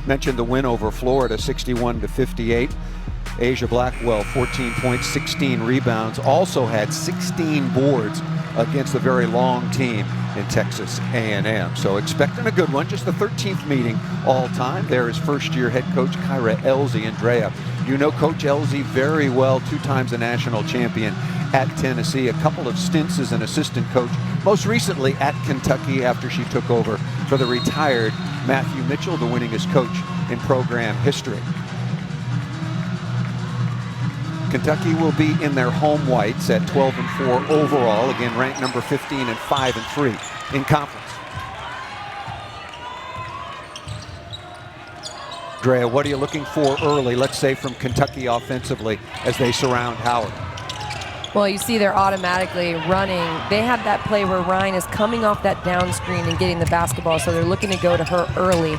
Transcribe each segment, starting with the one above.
Mentioned the win over Florida, 61-58. Asia Blackwell, 14 points, 16 rebounds. Also had 16 boards against a very long team in Texas A&M. So expecting a good one. Just the 13th meeting all time. There is first-year head coach Kyra Elzy. Andrea, you know Coach Elzy very well, 2 times a national champion at Tennessee, a couple of stints as an assistant coach, most recently at Kentucky after she took over for the retired Matthew Mitchell, the winningest coach in program history. Kentucky will be in their home whites at 12-4 overall, again ranked number 15 and 5-3 in conference. Drea, what are you looking for early, let's say from Kentucky offensively, as they surround Howard? Well, you see they're automatically running. They have that play where Ryan is coming off that down screen and getting the basketball, so they're looking to go to her early.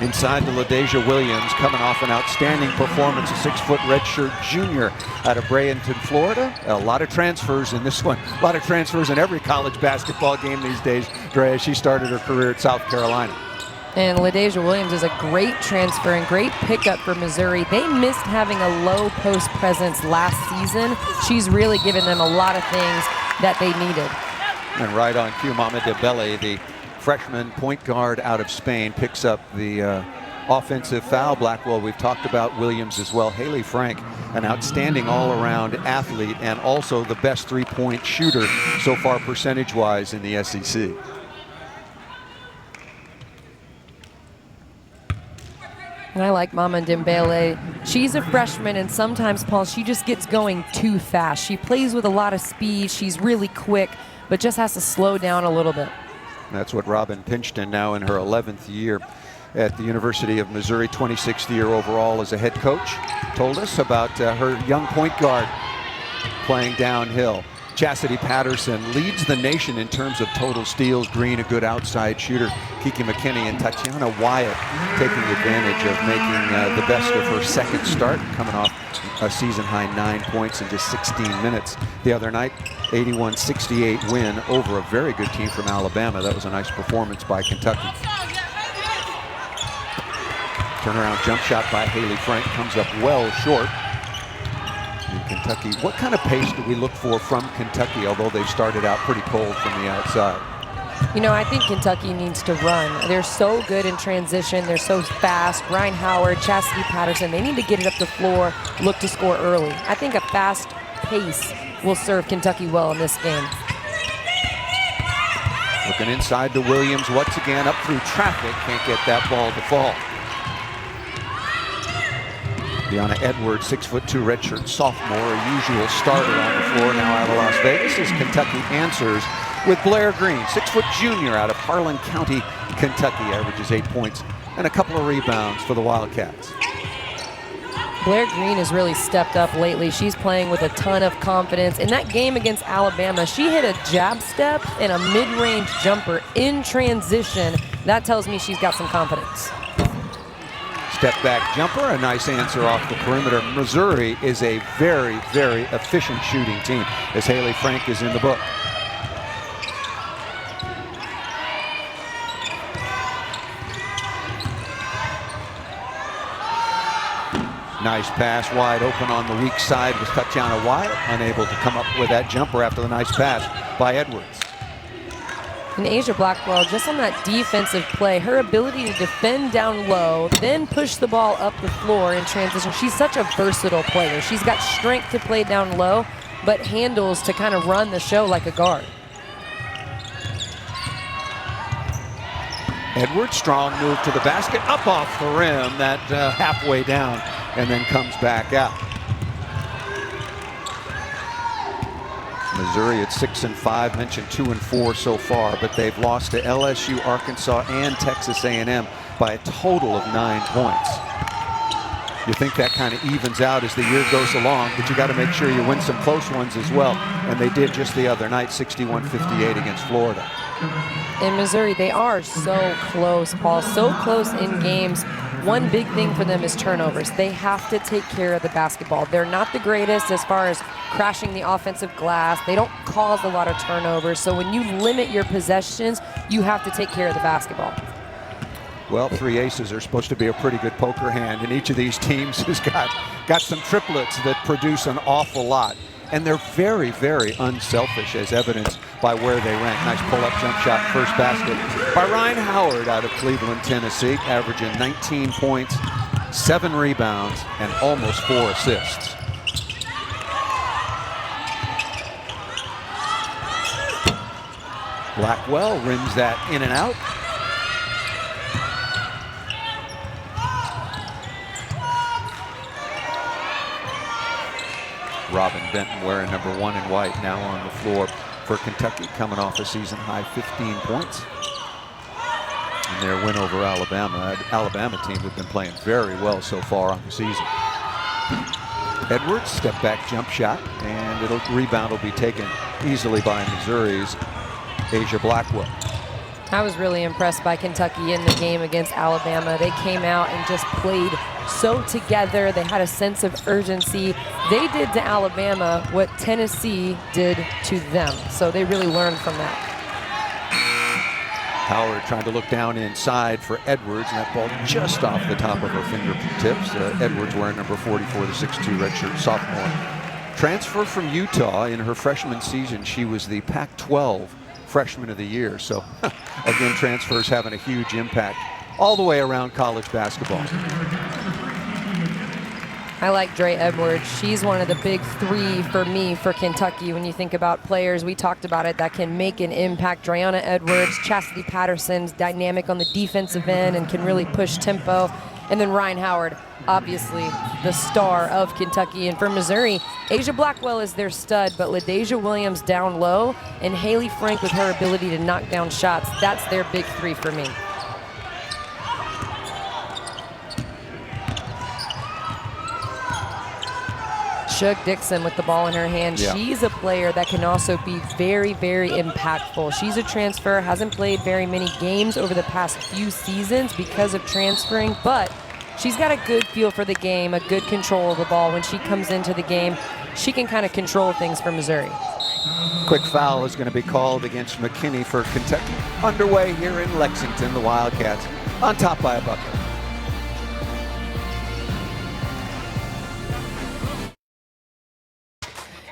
Inside to LaDasia Williams, coming off an outstanding performance, a 6-foot redshirt junior out of Bradenton, Florida. A lot of transfers in this one. A lot of transfers in every college basketball game these days. Drea, she started her career at South Carolina. And LaDasia Williams is a great transfer and great pickup for Missouri. They missed having a low post presence last season. She's really given them a lot of things that they needed. And right on cue, Mama Debele, the freshman point guard out of Spain, picks up the offensive foul. Blackwell, we've talked about Williams as well. Haley Frank, an outstanding all-around athlete and also the best three-point shooter so far percentage-wise in the SEC. And I like Mama Dembele. She's a freshman, and sometimes, Paul, she just gets going too fast. She plays with a lot of speed. She's really quick, but just has to slow down a little bit. That's what Robin Pinchton, now in her 11th year at the University of Missouri, 26th year overall as a head coach, told us about her young point guard playing downhill. Chastity Patterson leads the nation in terms of total steals. Green, a good outside shooter. Kiki McKinney and Tatiana Wyatt taking advantage of making the best of her second start, coming off a season-high 9 points in just 16 minutes the other night. 81-68 win over a very good team from Alabama. That was a nice performance by Kentucky. Turnaround jump shot by Haley Frank comes up well short. In Kentucky, what kind of pace do we look for from Kentucky, although they've started out pretty cold from the outside? You know, I think Kentucky needs to run. They're so good in transition. They're so fast. Ryan Howard, Chastity Patterson, they need to get it up the floor, look to score early. I think a fast pace will serve Kentucky well in this game. Looking inside to Williams, once again up through traffic, can't get that ball to fall. Deanna Edwards, 6'2", redshirt sophomore, a usual starter on the floor now out of Las Vegas, as Kentucky answers with Blair Green, 6-foot junior out of Harlan County, Kentucky, averages 8 points and a couple of rebounds for the Wildcats. Blair Green has really stepped up lately. She's playing with a ton of confidence. In that game against Alabama, she hit a jab step and a mid-range jumper in transition. That tells me she's got some confidence. Step back jumper, a nice answer off the perimeter. Missouri is a very, very efficient shooting team, as Haley Frank is in the book. Nice pass wide open on the weak side with Tatiana Wyatt, unable to come up with that jumper after the nice pass by Edwards. And Asia Blackwell, just on that defensive play, her ability to defend down low, then push the ball up the floor in transition. She's such a versatile player. She's got strength to play down low, but handles to kind of run the show like a guard. Edwards, strong move to the basket, up off the rim, that halfway down, and then comes back out. Missouri at 6-5, mentioned 2-4 so far, but they've lost to LSU, Arkansas, and Texas A&M by a total of 9 points. You think that kind of evens out as the year goes along, but you got to make sure you win some close ones as well, and they did just the other night, 61-58 against Florida. In Missouri, they are so close, Paul, so close in games. One big thing for them is turnovers. They have to take care of the basketball. They're not the greatest as far as crashing the offensive glass. They don't cause a lot of turnovers. So when you limit your possessions, you have to take care of the basketball. Well, 3 aces are supposed to be a pretty good poker hand, and each of these teams has got some triplets that produce an awful lot. And they're very, very unselfish, as evidenced by where they rank. Nice pull-up jump shot, first basket by Rhyne Howard out of Cleveland, Tennessee, averaging 19 points, 7 rebounds, and almost 4 assists. Blackwell rims that in and out. Robin Benton wearing number 1 in white now on the floor for Kentucky, coming off a season-high 15 points in their win over Alabama. That Alabama team have been playing very well so far on the season. Edwards, step back jump shot, and rebound will be taken easily by Missouri's Asia Blackwell. I was really impressed by Kentucky in the game against Alabama. They came out and just played so together. They had a sense of urgency. They did to Alabama what Tennessee did to them. So they really learned from that. Howard trying to look down inside for Edwards, and that ball just off the top of her fingertips. Edwards wearing number 44, the 6'2" redshirt sophomore. Transfer from Utah in her freshman season. She was the Pac-12 Freshman of the Year. So again, transfers having a huge impact all the way around college basketball. I like Dre Edwards. She's one of the big 3 for me for Kentucky. When you think about players, we talked about it, that can make an impact. Dreonna Edwards, Chastity Patterson's dynamic on the defensive end and can really push tempo. And then Rhyne Howard, obviously the star of Kentucky. And for Missouri, Asia Blackwell is their stud, but LaDasia Williams down low and Haley Frank with her ability to knock down shots. That's their big 3 for me. Shug Dixon with the ball in her hand. Yeah. She's a player that can also be very, very impactful. She's a transfer, hasn't played very many games over the past few seasons because of transferring, but she's got a good feel for the game, a good control of the ball. When she comes into the game, she can kind of control things for Missouri. Quick foul is going to be called against McKinney for Kentucky. Underway here in Lexington, the Wildcats on top by a bucket.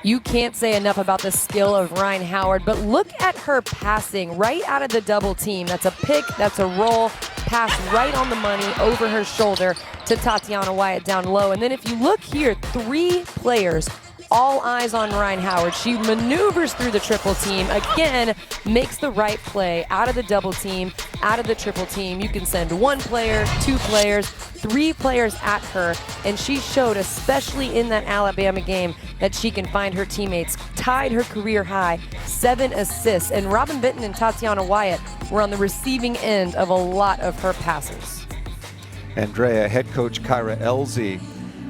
You can't say enough about the skill of Rhyne Howard, but look at her passing right out of the double team. That's a pick, that's a roll, pass right on the money over her shoulder to Tatiana Wyatt down low. And then if you look here, 3 players, all eyes on Rhyne Howard. She maneuvers through the triple team, again, makes the right play out of the double team, out of the triple team. You can send 1 player, 2 players, 3 players at her, and she showed, especially in that Alabama game, that she can find her teammates. Tied her career high, 7 assists, and Robin Benton and Tatiana Wyatt were on the receiving end of a lot of her passes. Andrea, head coach Kyra Elzy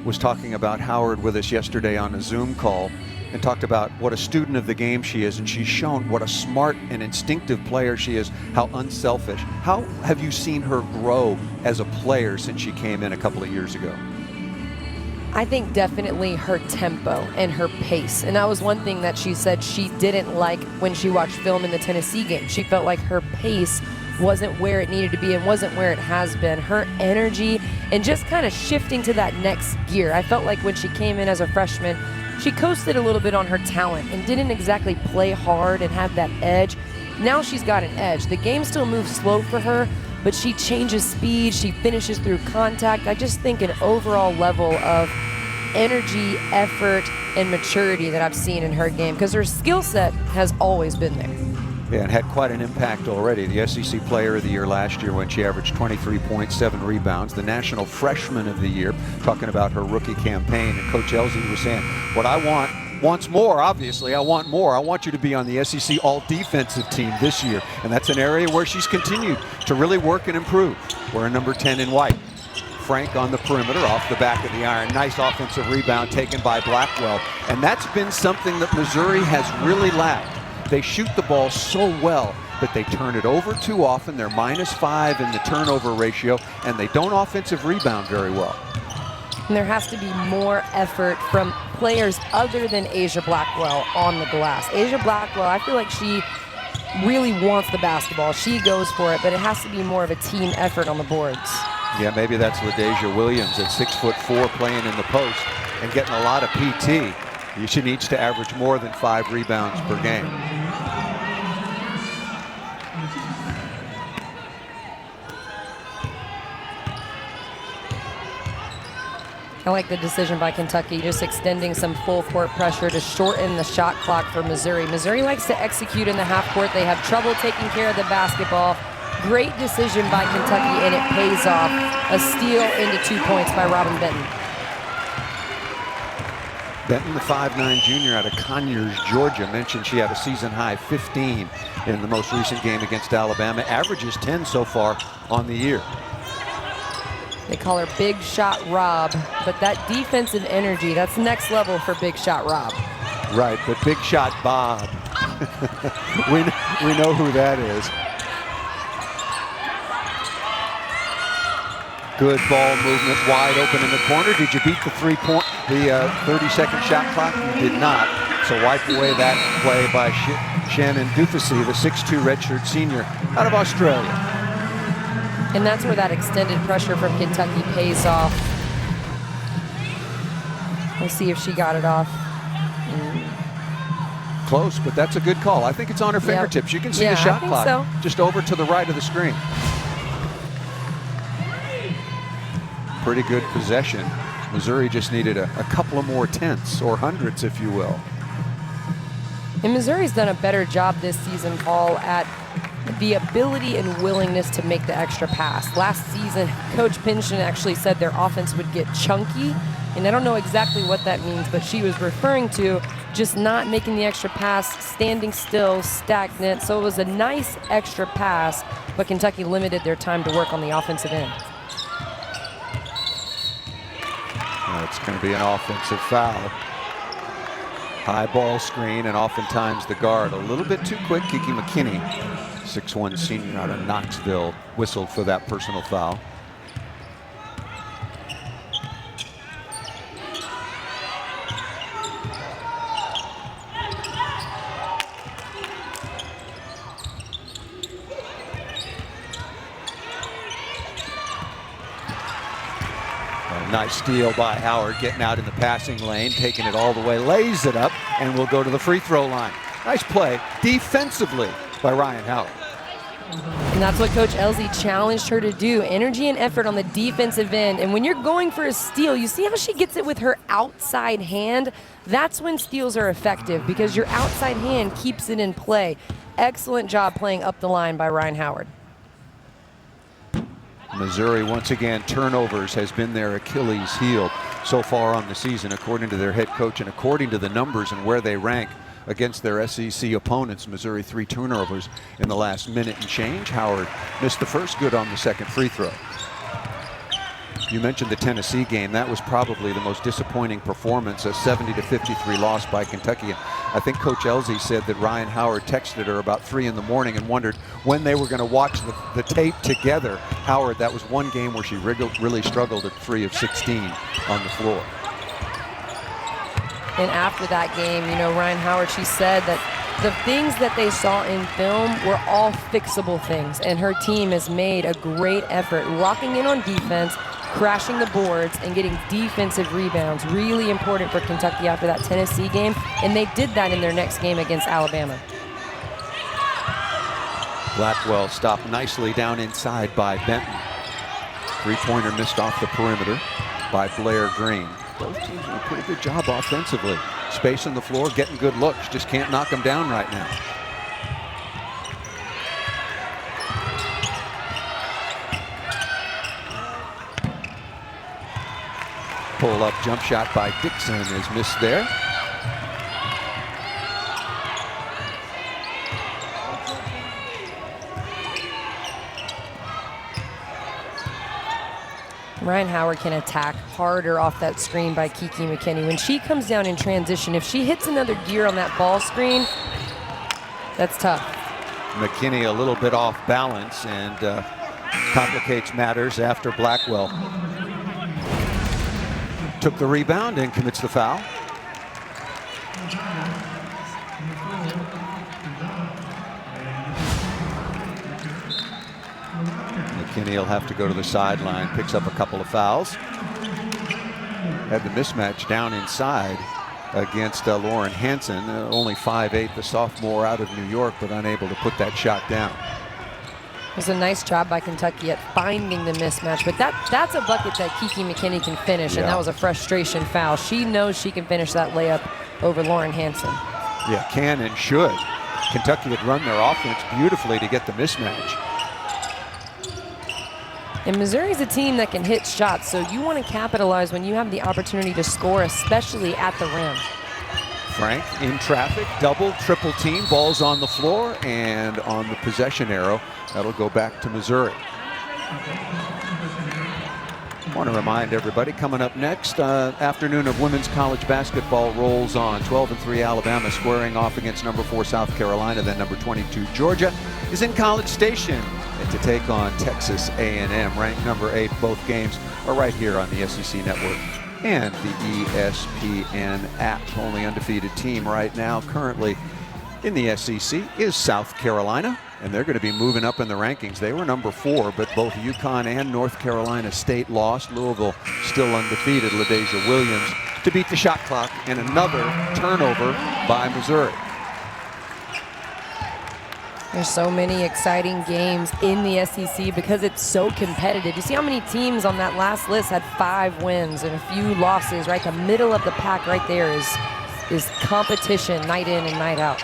was talking about Howard with us yesterday on a Zoom call and talked about what a student of the game she is, and she's shown what a smart and instinctive player she is, how unselfish. How have you seen her grow as a player since she came in a couple of years ago? I think definitely her tempo and her pace. And that was one thing that she said she didn't like when she watched film in the Tennessee game. She felt like her pace wasn't where it needed to be and wasn't where it has been. Her energy and just kind of shifting to that next gear. I felt like when she came in as a freshman, she coasted a little bit on her talent and didn't exactly play hard and have that edge. Now she's got an edge. The game still moves slow for her, but she changes speed, she finishes through contact. I just think an overall level of energy, effort, and maturity that I've seen in her game, because her skill set has always been there. Yeah, and had quite an impact already. The SEC Player of the Year last year when she averaged 23 points, 7 rebounds. The National Freshman of the Year, talking about her rookie campaign. And Coach Elzy was saying, what I wants more, obviously. I want more. I want you to be on the SEC all-defensive team this year. And that's an area where she's continued to really work and improve. We're number 10 in white. Frank on the perimeter, off the back of the iron. Nice offensive rebound taken by Blackwell. And that's been something that Missouri has really lacked. They shoot the ball so well but they turn it over too often. They're -5 in the turnover ratio, and they don't offensive rebound very well. And there has to be more effort from players other than Asia Blackwell on the glass. Asia Blackwell, I feel like she really wants the basketball. She goes for it, but it has to be more of a team effort on the boards. Yeah, maybe that's LaDasia Williams at 6'4", playing in the post and getting a lot of PT. She needs to average more than 5 rebounds per game. I like the decision by Kentucky, just extending some full court pressure to shorten the shot clock for Missouri. Missouri likes to execute in the half court. They have trouble taking care of the basketball. Great decision by Kentucky, and it pays off. A steal into 2 points by Robin Benton. Benton, the 5'9" junior out of Conyers, Georgia, mentioned she had a season-high 15 in the most recent game against Alabama. Averages 10 so far on the year. They call her Big Shot Rob, but that defensive energy, that's next level for Big Shot Rob. Right, but Big Shot Bob, we know who that is. Good ball movement, wide open in the corner. Did you beat the 30-second shot clock? You did not. So wipe away that play by Shannon Dufusy, the 6'2" redshirt senior out of Australia. And that's where that extended pressure from Kentucky pays off. We'll see if she got it off. Close, but that's a good call. I think it's on her fingertips. You can see the shot clock just over to the right of the screen. Pretty good possession. Missouri just needed a couple of more tenths or hundredths, if you will. And Missouri's done a better job this season, Paul, at the ability and willingness to make the extra pass. Last season, Coach Pinchton actually said their offense would get chunky, and I don't know exactly what that means, but she was referring to just not making the extra pass, standing still, stagnant. So it was a nice extra pass, but Kentucky limited their time to work on the offensive end. It's going to be an offensive foul. High ball screen, and oftentimes the guard a little bit too quick. Kiki McKinney, 6'1" senior out of Knoxville, whistled for that personal foul. Nice steal by Howard, getting out in the passing lane, taking it all the way, lays it up, and will go to the free throw line. Nice play defensively by Ryan Howard. And that's what Coach Elsie challenged her to do, energy and effort on the defensive end. And when you're going for a steal, you see how she gets it with her outside hand? That's when steals are effective, because your outside hand keeps it in play. Excellent job playing up the line by Ryan Howard. Missouri, once again, turnovers has been their Achilles heel so far on the season, according to their head coach and according to the numbers and where they rank against their SEC opponents. Missouri 3 turnovers in the last minute and change. Howard missed the first, good on the second free throw. You mentioned the Tennessee game. That was probably the most disappointing performance, a 70-53 loss by Kentucky. And I think Coach Elsie said that Ryan Howard texted her about 3 in the morning and wondered when they were going to watch the tape together. Howard, that was one game where she really struggled at 3 of 16 on the floor. And after that game, you know, Ryan Howard, she said that the things that they saw in film were all fixable things, and her team has made a great effort locking in on defense, crashing the boards, and getting defensive rebounds. Really important for Kentucky after that Tennessee game, and they did that in their next game against Alabama. Blackwell stopped nicely down inside by Benton. Three-pointer missed off the perimeter by Blair Green. Both teams doing a pretty good job offensively. Space on the floor, getting good looks. Just can't knock them down right now. Pull-up jump shot by Dixon is missed there. Ryan Howard can attack harder off that screen by Kiki McKinney. When she comes down in transition, if she hits another gear on that ball screen, that's tough. McKinney a little bit off balance and complicates matters after Blackwell took the rebound and commits the foul. McKinney will have to go to the sideline, picks up a couple of fouls. Had the mismatch down inside against Lauren Hansen, only 5'8", the sophomore out of New York, but unable to put that shot down. It was a nice job by Kentucky at finding the mismatch, but that's a bucket that Kiki McKinney can finish, and that was a frustration foul. She knows she can finish that layup over Lauren Hansen. Yeah, can and should. Kentucky had run their offense beautifully to get the mismatch. And Missouri's a team that can hit shots, so you want to capitalize when you have the opportunity to score, especially at the rim. Frank in traffic, double, triple team, balls on the floor, and on the possession arrow, that'll go back to Missouri. I want to remind everybody, coming up next, afternoon of women's college basketball rolls on. 12-3 Alabama squaring off against number 4 South Carolina, then number 22 Georgia is in College Station and to take on Texas A&M, ranked number 8. Both games are right here on the SEC Network and the ESPN app. Only undefeated team right now currently in the SEC is South Carolina, and they're going to be moving up in the rankings. They were number 4, but both UConn and North Carolina State lost. Louisville still undefeated. LaDasia Williams to beat the shot clock, and another turnover by Missouri. There's so many exciting games in the SEC because it's so competitive. You see how many teams on that last list had 5 wins and a few losses, right? The middle of the pack right there is competition night in and night out.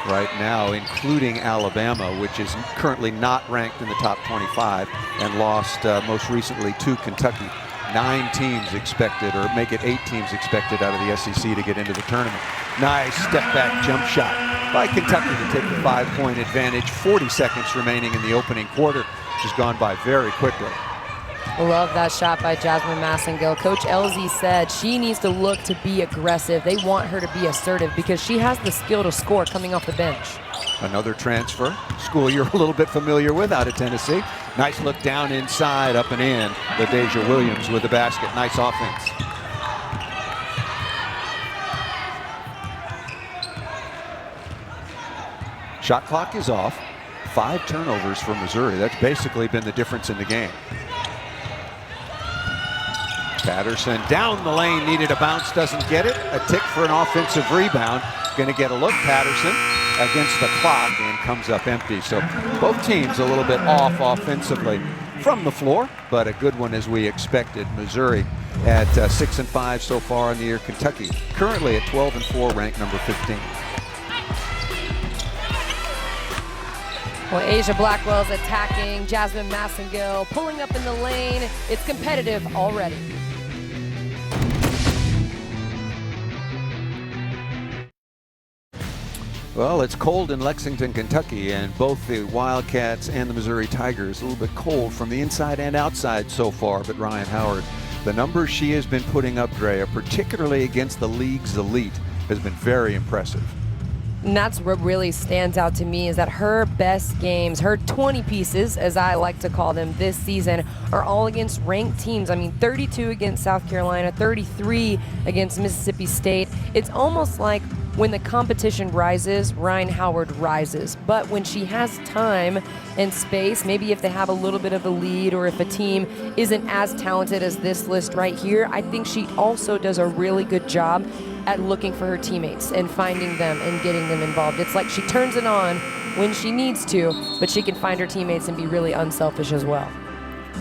Right now, including Alabama, which is currently not ranked in the top 25 and lost most recently to Kentucky. 9 teams expected, or make it 8 teams expected out of the SEC to get into the tournament. Nice step back jump shot by Kentucky to take the 5-point advantage. 40 seconds remaining in the opening quarter, which has gone by very quickly. Love that shot by Jasmine Massengill. Coach Elzy said she needs to look to be aggressive. They want her to be assertive because she has the skill to score coming off the bench. Another transfer, school you're a little bit familiar with out of Tennessee. Nice look down inside, up and in. LaDasia Williams with the basket. Nice offense. Shot clock is off. 5 turnovers for Missouri. That's basically been the difference in the game. Patterson down the lane, needed a bounce, doesn't get it. A tick for an offensive rebound. Going to get a look. Patterson against the clock and comes up empty. So both teams a little bit off offensively from the floor, but a good one as we expected. Missouri at 6-5 so far in the year. Kentucky currently at 12-4, ranked number 15. Well, Asia Blackwell's attacking. Jasmine Massengill pulling up in the lane. It's competitive already. Well, it's cold in Lexington, Kentucky, and both the Wildcats and the Missouri Tigers a little bit cold from the inside and outside so far. But Ryan Howard, the numbers she has been putting up, Drea, particularly against the league's elite, has been very impressive. And that's what really stands out to me, is that her best games, her 20 pieces, as I like to call them this season, are all against ranked teams. I mean, 32 against South Carolina, 33 against Mississippi State. It's almost like when the competition rises, Ryan Howard rises. But when she has time and space, maybe if they have a little bit of a lead or if a team isn't as talented as this list right here, I think she also does a really good job at looking for her teammates and finding them and getting them involved. It's like she turns it on when she needs to, but she can find her teammates and be really unselfish as well.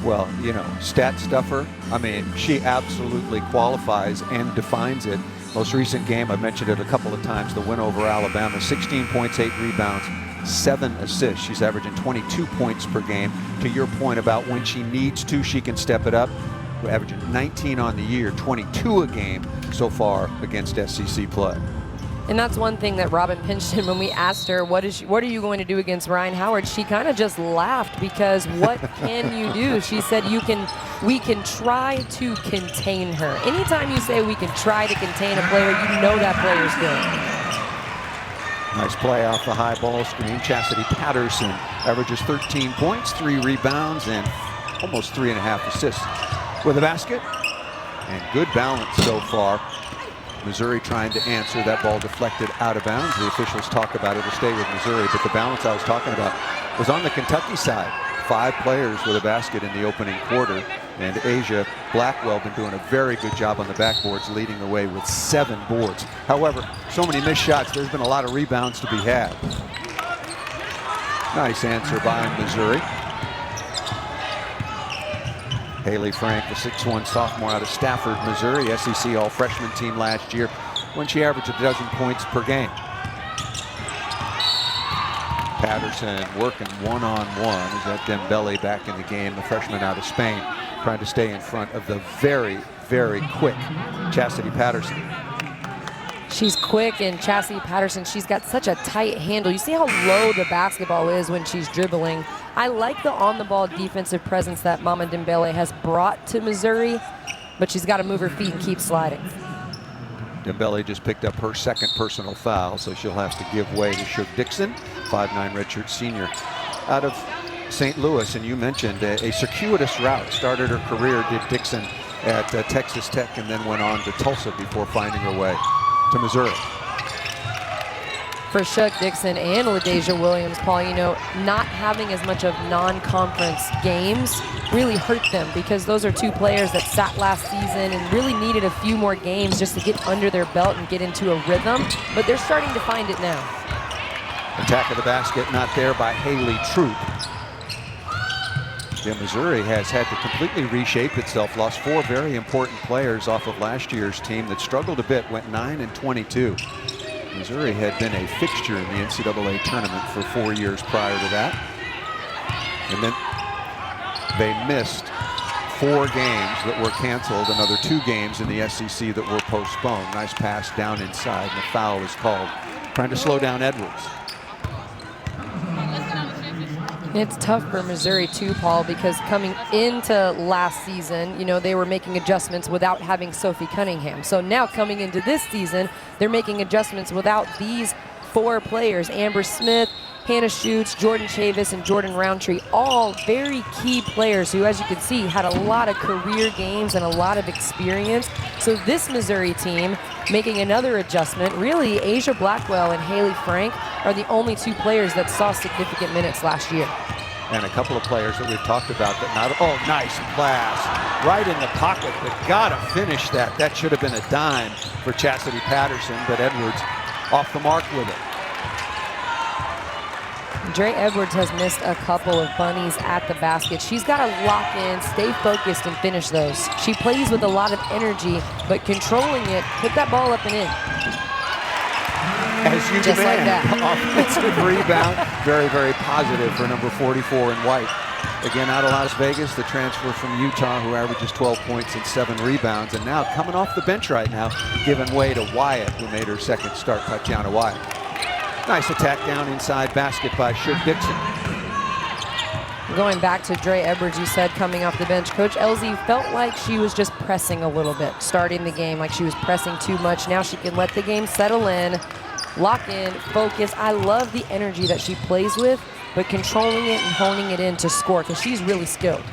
Well, you know, stat stuffer, I mean, she absolutely qualifies and defines it. Most recent game, I've mentioned it a couple of times, the win over Alabama, 16 points, 8 rebounds, 7 assists. She's averaging 22 points per game. To your point about when she needs to, she can step it up. We're averaging 19 on the year, 22 a game so far against SEC play. And that's one thing that Robin Pingeton, when we asked her, what are you going to do against Ryan Howard? She kind of just laughed because what can you do? She said, we can try to contain her. Anytime you say we can try to contain a player, you know that player's good. Nice play off the high ball screen. Chastity Patterson averages 13 points, 3 rebounds, and almost 3.5 assists with a basket. And good balance so far. Missouri trying to answer. That ball deflected out of bounds. The officials talk about it will stay with Missouri, but the balance I was talking about was on the Kentucky side. 5 players with a basket in the opening quarter, and Asia Blackwell been doing a very good job on the backboards, leading the way with 7 boards. However, so many missed shots, there's been a lot of rebounds to be had. Nice answer by Missouri. Haley Frank, the 6'1" sophomore out of Stafford, Missouri, SEC all-freshman team last year when she averaged 12 points per game. Patterson working one-on-one. Is that Dembele back in the game, the freshman out of Spain, trying to stay in front of the very, very quick Chastity Patterson. She's quick, and Chastity Patterson, she's got such a tight handle. You see how low the basketball is when she's dribbling. I like the on-the-ball defensive presence that Mama Dembele has brought to Missouri, but she's got to move her feet and keep sliding. Dembele just picked up her 2nd personal foul, so she'll have to give way to Shug Dixon, 5'9" redshirt senior out of St. Louis. And you mentioned a circuitous route. Started her career, did Dixon at Texas Tech, and then went on to Tulsa before finding her way to Missouri. For Shug Dixon and LaDasia Williams, Paul, you know, not having as much of non-conference games really hurt them, because those are 2 players that sat last season and really needed a few more games just to get under their belt and get into a rhythm, but they're starting to find it now. Attack of the basket not there by Haley Troop. Yeah, Missouri has had to completely reshape itself, lost 4 very important players off of last year's team that struggled a bit, went 9-22. Missouri had been a fixture in the NCAA tournament for 4 years prior to that. And then they missed 4 games that were canceled, another 2 games in the SEC that were postponed. Nice pass down inside, and the foul is called, trying to slow down Edwards. It's tough for Missouri too, Paul, because coming into last season, you know, they were making adjustments without having Sophie Cunningham. So now coming into this season, they're making adjustments without these 4 players, Amber Smith, Hannah Schutz, Jordan Chavis, and Jordan Roundtree, all very key players who, as you can see, had a lot of career games and a lot of experience. So this Missouri team making another adjustment. Really, Asia Blackwell and Haley Frank are the only 2 players that saw significant minutes last year. And a couple of players that we've talked about that not, oh, nice pass. Right in the pocket, but gotta finish that. That should have been a dime for Chastity Patterson, but Edwards off the mark with it. Dre Edwards has missed a couple of bunnies at the basket. She's got to lock in, stay focused, and finish those. She plays with a lot of energy, but controlling it, put that ball up and in. As you just demand. like that. Offensive rebound, very, very positive for number 44 in white. Again, out of Las Vegas, the transfer from Utah, who averages 12 points and 7 rebounds, and now coming off the bench right now, giving way to Wyatt, who made her 2nd start, Tatiana Wyatt. Nice attack down inside basket by Shug Dixon. Going back to Dre Edwards, you said coming off the bench, Coach Elsie felt like she was just pressing a little bit, starting the game, like she was pressing too much. Now she can let the game settle in, lock in, focus. I love the energy that she plays with, but controlling it and honing it in to score, because she's really skilled.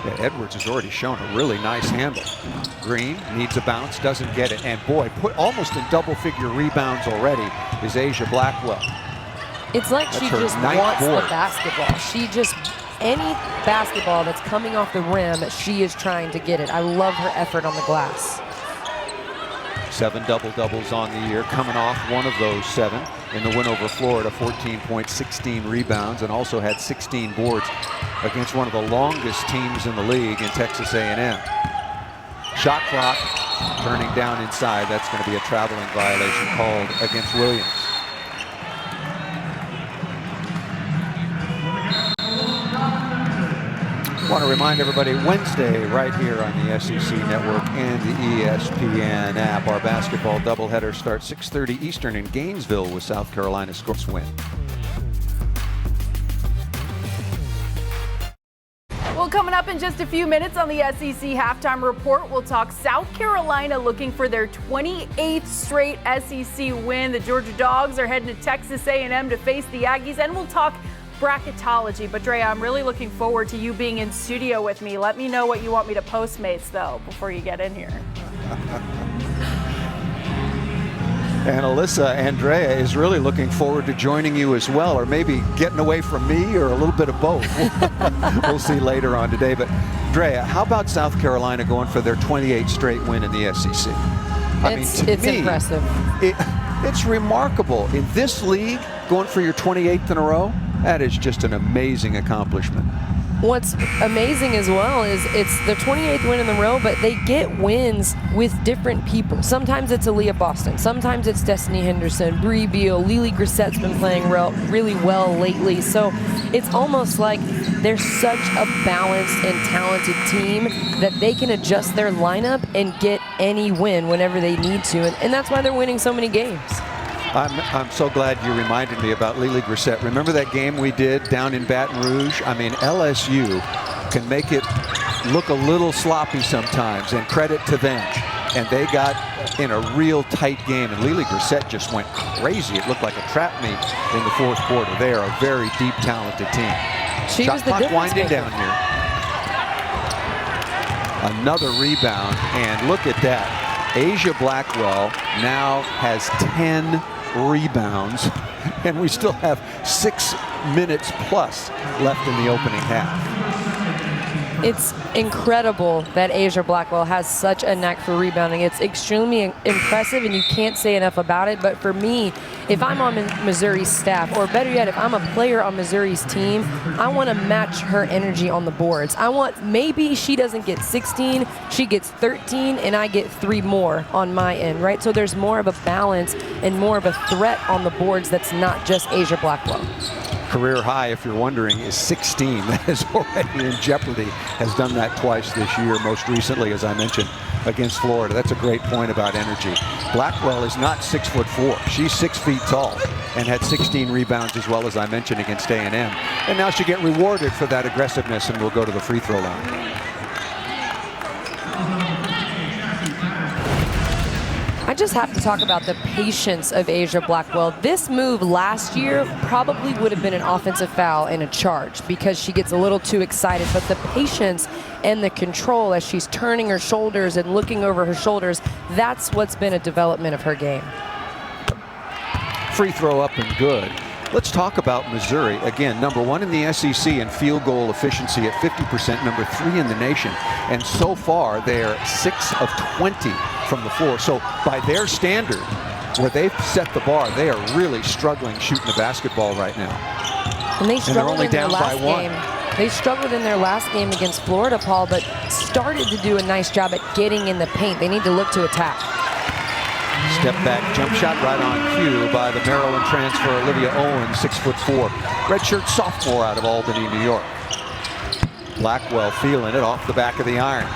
Yeah, Edwards has already shown a really nice handle. Green needs a bounce, doesn't get it. And boy, put almost in double-figure rebounds already is Asia Blackwell. It's like That's she her just 9th wants board. the basketball. She just, any basketball that's coming off the rim, she is trying to get it. I love her effort on the glass. 7 double-doubles on the year, coming off one of those 7 in the win over Florida, 14 points, 16 rebounds, and also had 16 boards against one of the longest teams in the league in Texas A&M. Shot clock turning down inside. That's going to be a traveling violation called against Williams. I want to remind everybody, Wednesday right here on the SEC Network and the ESPN app, our basketball doubleheader starts 6:30 Eastern in Gainesville with South Carolina Sports Win. Well, Well, coming up in just a few minutes on the SEC Halftime Report, we'll talk South Carolina looking for their 28th straight SEC win. The Georgia Dogs are heading to Texas A&M to face the Aggies, and we'll talk bracketology. But Drea, I'm really looking forward to you being in studio with me. Let me know what you want me to Postmates, though, before you get in here. And Alyssa, Andrea is really looking forward to joining you as well, or maybe getting away from me, or a little bit of both. We'll see later on today. But Drea, how about South Carolina going for their 28th straight win in the SEC? It's impressive. It's remarkable. In this league, going for your 28th in a row, that is just an amazing accomplishment. What's amazing as well is it's the 28th win in a row, but they get wins with different people. Sometimes it's Aaliyah Boston. Sometimes it's Destiny Henderson, Bree Beal. Lily Grissette's been playing really well lately. So it's almost like they're such a balanced and talented team that they can adjust their lineup and get any win whenever they need to. And that's why they're winning so many games. I'm so glad you reminded me about Lily Grissett. Remember that game we did down in Baton Rouge? I mean, LSU can make it look a little sloppy sometimes, and credit to them. And they got in a real tight game, and Lily Grissett just went crazy. It looked like a trap meet in the fourth quarter. They are a very deep, talented team. Shot clock winding down here. Another rebound, and look at that. Asia Blackwell now has 10 rebounds, and we still have 6 minutes plus left in the opening half. It's incredible that Asia Blackwell has such a knack for rebounding. It's extremely impressive, and you can't say enough about it. But for me, if I'm on Missouri's staff, or better yet, if I'm a player on Missouri's team, I want to match her energy on the boards. I want, maybe she doesn't get 16, she gets 13, and I get 3 more on my end, right? So there's more of a balance and more of a threat on the boards that's not just Asia Blackwell. Career high, if you're wondering, is 16. That is already in jeopardy. Has done that twice this year, most recently, as I mentioned, against Florida. That's a great point about energy. Blackwell is not 6'4". She's 6 feet tall and had 16 rebounds as well, as I mentioned, against A&M. And now she'll get rewarded for that aggressiveness, and will go to the free throw line. I just have to talk about the patience of Asia Blackwell. This move last year probably would have been an offensive foul and a charge because she gets a little too excited, but the patience and the control as she's turning her shoulders and looking over her shoulders, that's what's been a development of her game. Free throw up and good. Let's talk about Missouri. Again, number 1 in the SEC in field goal efficiency at 50%, number 3 in the nation. And so far, they're 6 of 20 from the floor. So by their standard, where they've set the bar, they are really struggling shooting the basketball right now. And they struggled only in their down by last 1. game. They struggled in their last game against Florida, Paul, but started to do a nice job at getting in the paint. They need to look to attack. Step back jump shot right on cue by the Maryland transfer Olivia Owens, 6'4", redshirt sophomore out of Albany, New York. Blackwell feeling it off the back of the iron.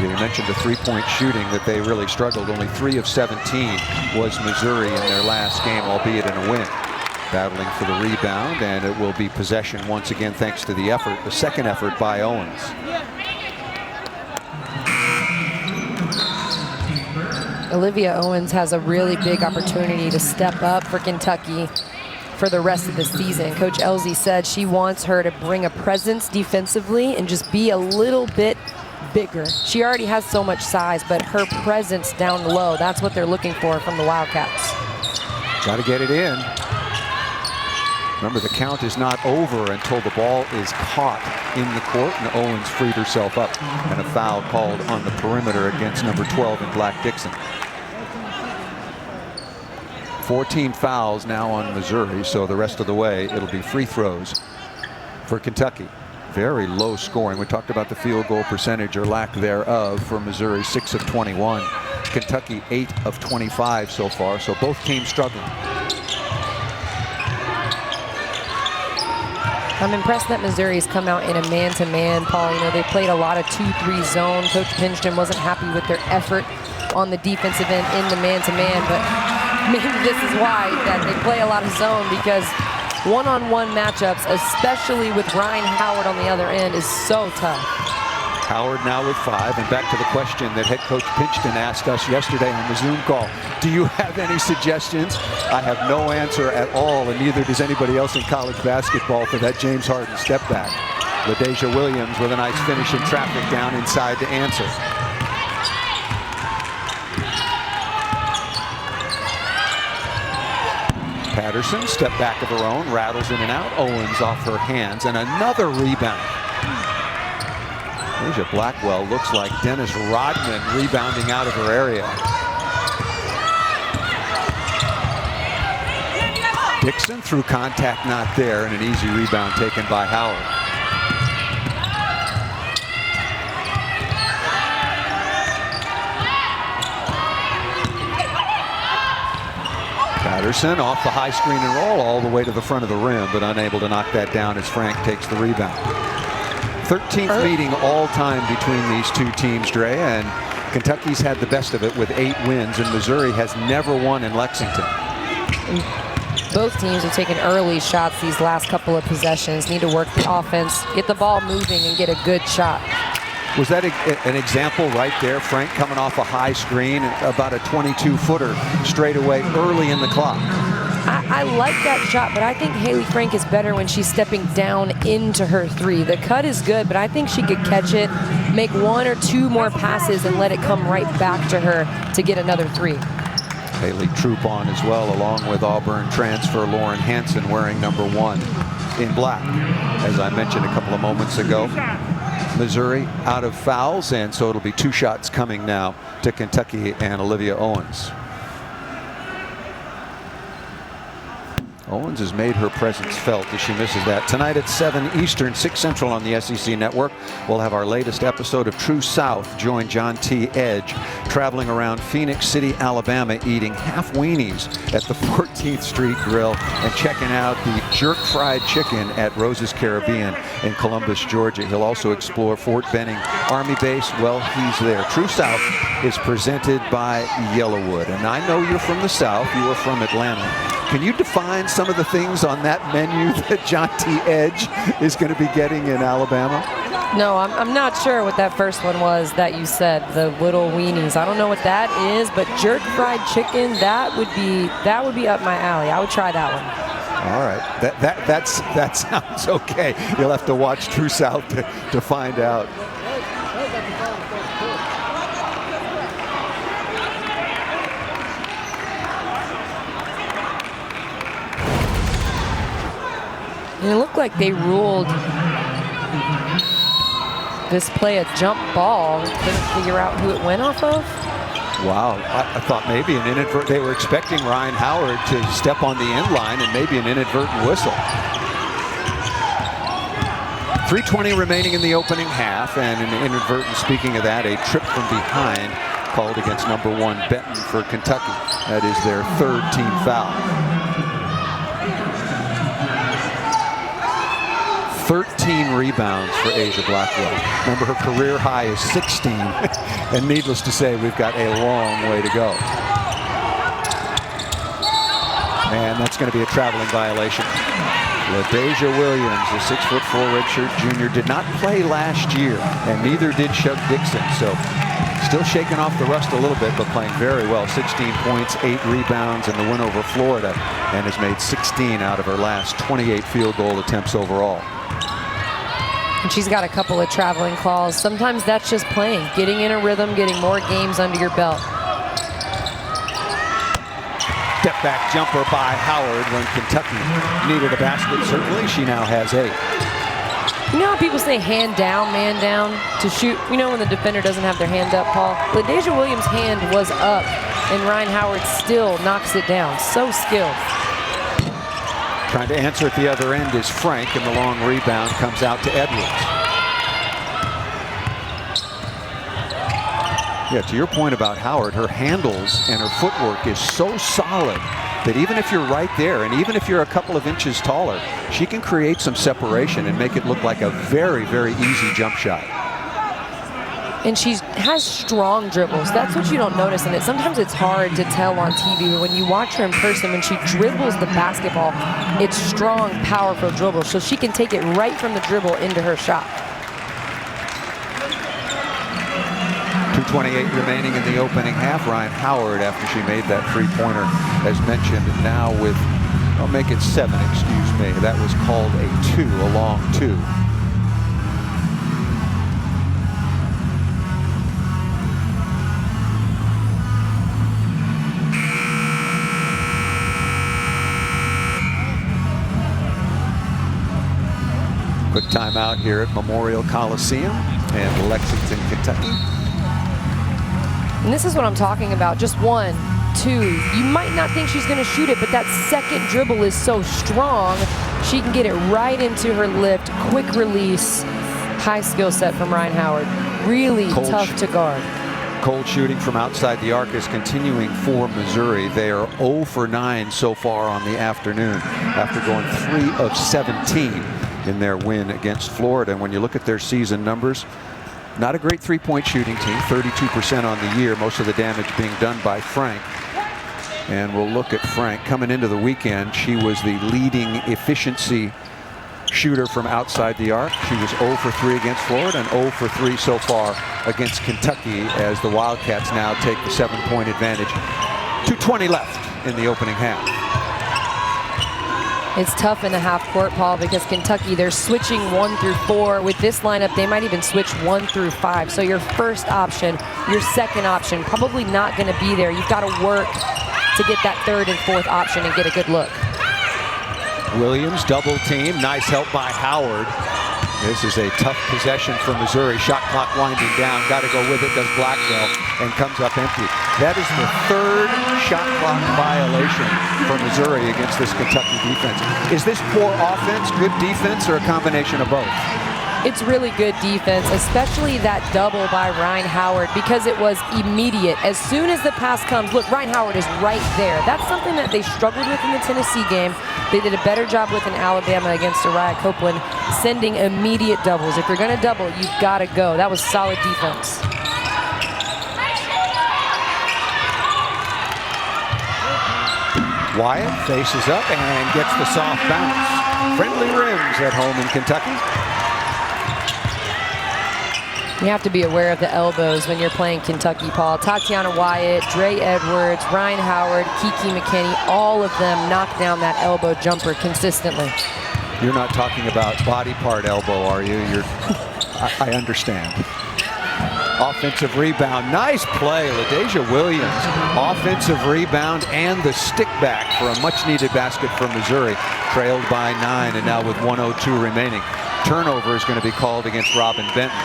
You mentioned the three-point shooting that they really struggled. Only 3 of 17 was Missouri in their last game, albeit in a win. Battling for the rebound, and it will be possession once again thanks to the effort, the second effort by Owens. Olivia Owens has a really big opportunity to step up for Kentucky for the rest of the season. Coach Elsie said she wants her to bring a presence defensively and just be a little bit bigger. She already has so much size, but her presence down low, that's what they're looking for from the Wildcats. Got to get it in. Remember, the count is not over until the ball is caught in the court, and Owens freed herself up, and a foul called on the perimeter against number 12 in Black Dixon. 14 fouls now on Missouri, so the rest of the way it'll be free throws for Kentucky. Very low scoring. We talked about the field goal percentage or lack thereof for Missouri, 6 of 21. Kentucky 8 of 25 so far, so both teams struggling. I'm impressed that Missouri's come out in a man-to-man, Paul. You know, they played a lot of 2-3 zone. Coach Pingeton wasn't happy with their effort on the defensive end in the man-to-man, but maybe this is why that they play a lot of zone, because one-on-one matchups, especially with Ryan Howard on the other end, is so tough. Howard now with 5, and back to the question that head coach Pinchton asked us yesterday on the Zoom call. Do you have any suggestions? I have no answer at all, and neither does anybody else in college basketball for that James Harden step back. LaDasia Williams with a nice finish in traffic down inside to answer. Patterson, step back of her own, rattles in and out. Owens off her hands, and another rebound. Asia Blackwell looks like Dennis Rodman rebounding out of her area. Dixon through contact, not there, and an easy rebound taken by Howard. Patterson off the high screen and roll all the way to the front of the rim, but unable to knock that down as Frank takes the rebound. 13th meeting all time between these two teams, Dre, and Kentucky's had the best of it with 8 wins, and Missouri has never won in Lexington. Both teams have taken early shots these last couple of possessions. Need to work the offense, get the ball moving, and get a good shot. Was that an example right there? Frank coming off a high screen, about a 22-footer straight away early in the clock. I like that shot, but I think Haley Frank is better when she's stepping down into her 3. The cut is good, but I think she could catch it, make 1 or 2 more passes, and let it come right back to her to get another 3. Haley Troop on as well, along with Auburn transfer Lauren Hansen wearing number 1 in black. As I mentioned a couple of moments ago, Missouri out of fouls, and so it'll be 2 shots coming now to Kentucky and Olivia Owens. Owens has made her presence felt as she misses that. Tonight at 7 Eastern, 6 Central on the SEC Network, we'll have our latest episode of True South. Join John T. Edge traveling around Phoenix City, Alabama, eating half weenies at the 14th Street Grill and checking out the jerk fried chicken at Rose's Caribbean in Columbus, Georgia. He'll also explore Fort Benning Army Base. Well, he's there. True South is presented by Yellowwood. And I know you're from the South. You are from Atlanta. Can you define some of the things on that menu that John T. Edge is going to be getting in Alabama? No, I'm not sure what that first one was that you said, the little weenies. I don't know what that is, but jerk fried chicken, that would be up my alley. I would try that one. All right, that sounds okay. You'll have to watch True South to find out. And it looked like they ruled this play a jump ball. Couldn't figure out who it went off of. Wow, I thought maybe an inadvertent. They were expecting Ryan Howard to step on the end line and maybe an inadvertent whistle. 3:20 remaining in the opening half, and an inadvertent, speaking of that, a trip from behind called against number 1 Benton for Kentucky. That is their 3rd team foul. 13 rebounds for Asia Blackwell. Remember, her career high is 16, and needless to say, we've got a long way to go. And that's going to be a traveling violation. LaDasia Williams, a 6'4" redshirt junior, did not play last year, and neither did Shug Dixon. So still shaking off the rust a little bit, but playing very well. 16 points, 8 rebounds in the win over Florida, and has made 16 out of her last 28 field goal attempts overall. And she's got a couple of traveling calls. Sometimes that's just playing, getting in a rhythm, getting more games under your belt. Step back jumper by Howard when Kentucky needed a basket. Certainly, she now has 8. You know how people say hand down, man down to shoot? You know when the defender doesn't have their hand up, Paul? LaDasia Williams' hand was up, and Ryan Howard still knocks it down. So skilled. Trying to answer at the other end is Frank, and the long rebound comes out to Edwards. Yeah, to your point about Howard, her handles and her footwork is so solid that even if you're right there, and even if you're a couple of inches taller, she can create some separation and make it look like a very, very easy jump shot. And she has strong dribbles. That's what you don't notice in it. Sometimes it's hard to tell on TV, but when you watch her in person, when she dribbles the basketball, it's strong, powerful dribbles. So she can take it right from the dribble into her shot. 2:28 remaining in the opening half. Ryan Howard, after she made that three-pointer, as mentioned, now with, I'll make it 7, excuse me. That was called a 2, a long 2. Quick timeout here at Memorial Coliseum in Lexington, Kentucky. And this is what I'm talking about. Just 1, 2. You might not think she's going to shoot it, but that second dribble is so strong. She can get it right into her lift. Quick release. High skill set from Ryan Howard. Really tough to guard. Cold shooting from outside the arc is continuing for Missouri. They are 0 for 9 so far on the afternoon after going 3 of 17 in their win against Florida. And when you look at their season numbers, not a great three-point shooting team, 32% on the year, most of the damage being done by Frank. And we'll look at Frank. Coming into the weekend, she was the leading efficiency shooter from outside the arc. She was 0 for 3 against Florida and 0 for 3 so far against Kentucky, as the Wildcats now take the 7-point advantage. 2:20 left in the opening half. It's tough in the half court, Paul, because Kentucky, they're switching 1 through 4. With this lineup, they might even switch 1 through 5. So your first option, your second option, probably not going to be there. You've got to work to get that third and fourth option and get a good look. Williams double team. Nice help by Howard. This is a tough possession for Missouri. Shot clock winding down. Got to go with it, does Blackwell, and comes up empty. That is the third shot clock violation for Missouri against this Kentucky defense. Is this poor offense, good defense, or a combination of both? It's really good defense, especially that double by Ryan Howard, because it was immediate. As soon as the pass comes, look, Ryan Howard is right there. That's something that they struggled with in the Tennessee game. They did a better job with in Alabama against Uriah Copeland, sending immediate doubles. If you're going to double, you've got to go. That was solid defense. Wyatt faces up and gets the soft bounce. Friendly rims at home in Kentucky. You have to be aware of the elbows when you're playing Kentucky, Paul. Tatiana Wyatt, Dre Edwards, Ryan Howard, Kiki McKinney, all of them knock down that elbow jumper consistently. You're not talking about body part elbow, are you? I understand. Offensive rebound. Nice play, LaDasia Williams. Offensive rebound and the stick back for a much-needed basket for Missouri. Trailed by 9, and now with 1:02 remaining. Turnover is going to be called against Robin Benton.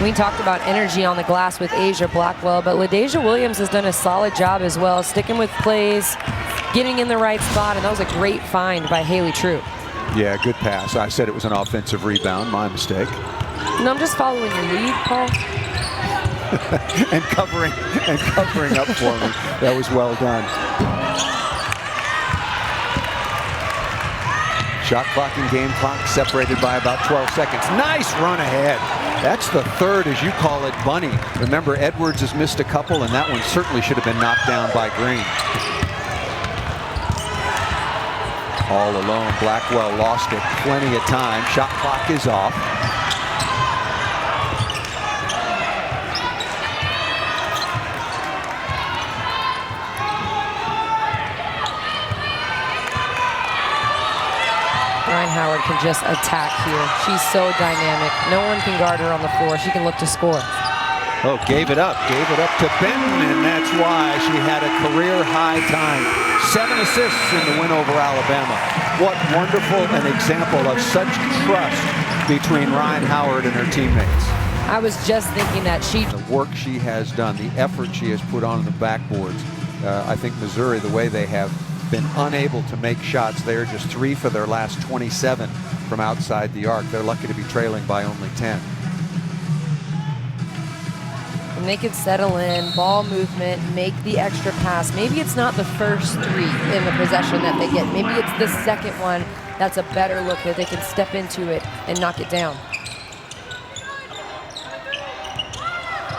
We talked about energy on the glass with Asia Blackwell, but LaDasia Williams has done a solid job as well, sticking with plays, getting in the right spot, and that was a great find by Haley True. Yeah, good pass. I said it was an offensive rebound, my mistake. No, I'm just following your lead, Paul. and covering up for me. That was well done. Shot clock and game clock separated by about 12 seconds. Nice run ahead. That's the third, as you call it, bunny. Remember, Edwards has missed a couple, and that one certainly should have been knocked down by Green. All alone, Blackwell lost it plenty of time. Shot clock is off. Ryan Howard can just attack here. She's so dynamic. No one can guard her on the floor. She can look to score. Oh, gave it up to Benton, and that's why she had a career-high time. 7 assists in the win over Alabama. What wonderful an example of such trust between Ryan Howard and her teammates. I was just thinking that The work she has done, the effort she has put on the backboards. I think Missouri, the way they have been unable to make shots, they're just 3 for their last 27 from outside the arc. They're lucky to be trailing by only 10. And they can settle in, ball movement, make the extra pass. Maybe it's not the first 3 in the possession that they get. Maybe it's the second one that's a better look that they can step into it and knock it down.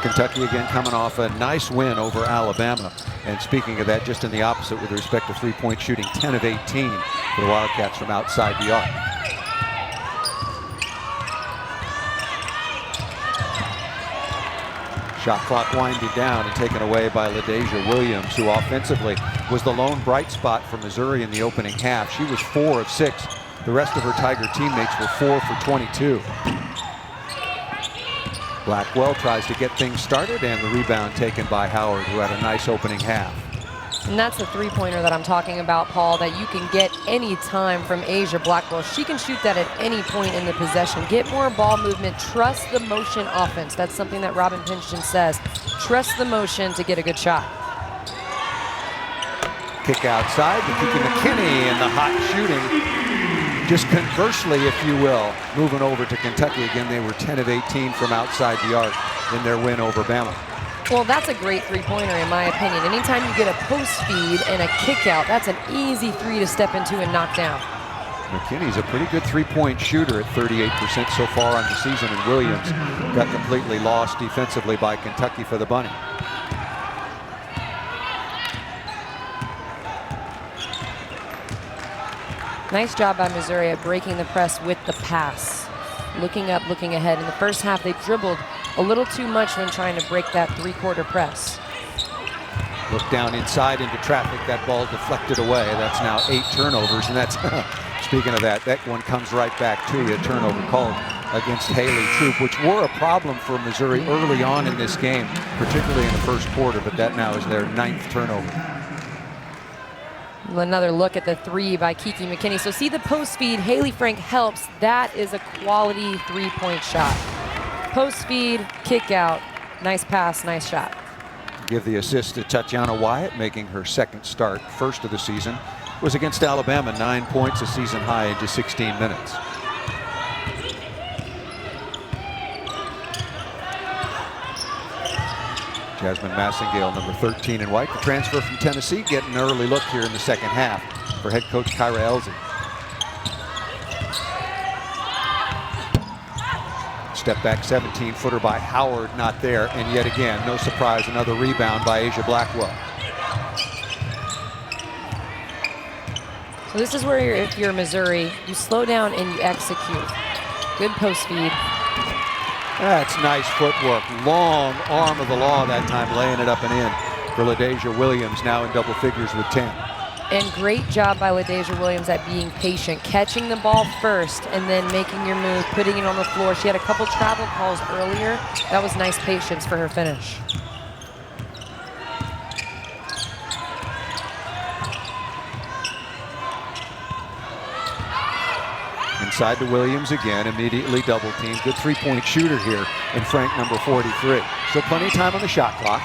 Kentucky again coming off a nice win over Alabama. And speaking of that, just in the opposite with respect to three-point shooting, 10 of 18 for the Wildcats from outside the arc. Shot clock winding down and taken away by LaDasia Williams, who offensively was the lone bright spot for Missouri in the opening half. She was 4 of 6. The rest of her Tiger teammates were 4 for 22. Blackwell tries to get things started, and the rebound taken by Howard, who had a nice opening half. And that's the three-pointer that I'm talking about, Paul, that you can get any time from Asia Blackwell. She can shoot that at any point in the possession. Get more ball movement. Trust the motion offense. That's something that Robin Pingeton says. Trust the motion to get a good shot. Kick outside to Kiki McKinney, and the hot shooting. Just conversely, if you will, moving over to Kentucky. Again, they were 10 of 18 from outside the arc in their win over Bama. Well, that's a great three-pointer in my opinion. Anytime you get a post feed and a kick out, that's an easy three to step into and knock down. McKinney's a pretty good three-point shooter at 38% so far on the season, and Williams got completely lost defensively by Kentucky for the Bunny. Nice job by Missouri at breaking the press with the pass. Looking up, looking ahead. In the first half, they dribbled a little too much when trying to break that three-quarter press. Look down inside into traffic. That ball deflected away. That's now 8 turnovers, and that's, speaking of that one comes right back to you. Turnover called against Haley Troop, which were a problem for Missouri early on in this game, particularly in the first quarter, but that now is their 9th turnover. Another look at the three by Kiki McKinney. So see the post feed, Haley Frank helps. That is a quality three-point shot. Post feed, kick out, nice pass, nice shot. Give the assist to Tatiana Wyatt, making her second start, first of the season. Was against Alabama, 9 points, a season high in just 16 minutes. Jasmine Massingale, number 13 in white, the transfer from Tennessee, getting an early look here in the second half for head coach Kyra Elzy. Step back 17-footer by Howard, not there, and yet again, no surprise, another rebound by Asia Blackwell. So this is where if you're Missouri, you slow down and you execute. Good post feed. That's nice footwork. Long arm of the law that time, laying it up and in for LaDasia Williams, now in double figures with 10. And great job by LaDasia Williams at being patient, catching the ball first and then making your move, putting it on the floor. She had a couple travel calls earlier. That was nice patience for her finish. Inside to Williams again, immediately double teamed. Good three-point shooter here in Frank, number 43. Still plenty of time on the shot clock.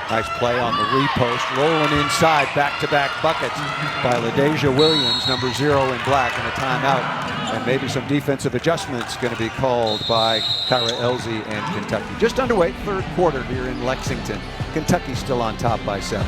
Nice play on the repost, rolling inside, back-to-back buckets by LaDasia Williams, number 0 in black, and a timeout. And maybe some defensive adjustments going to be called by Kyra Elzy and Kentucky. Just underway, third quarter here in Lexington. Kentucky still on top by 7.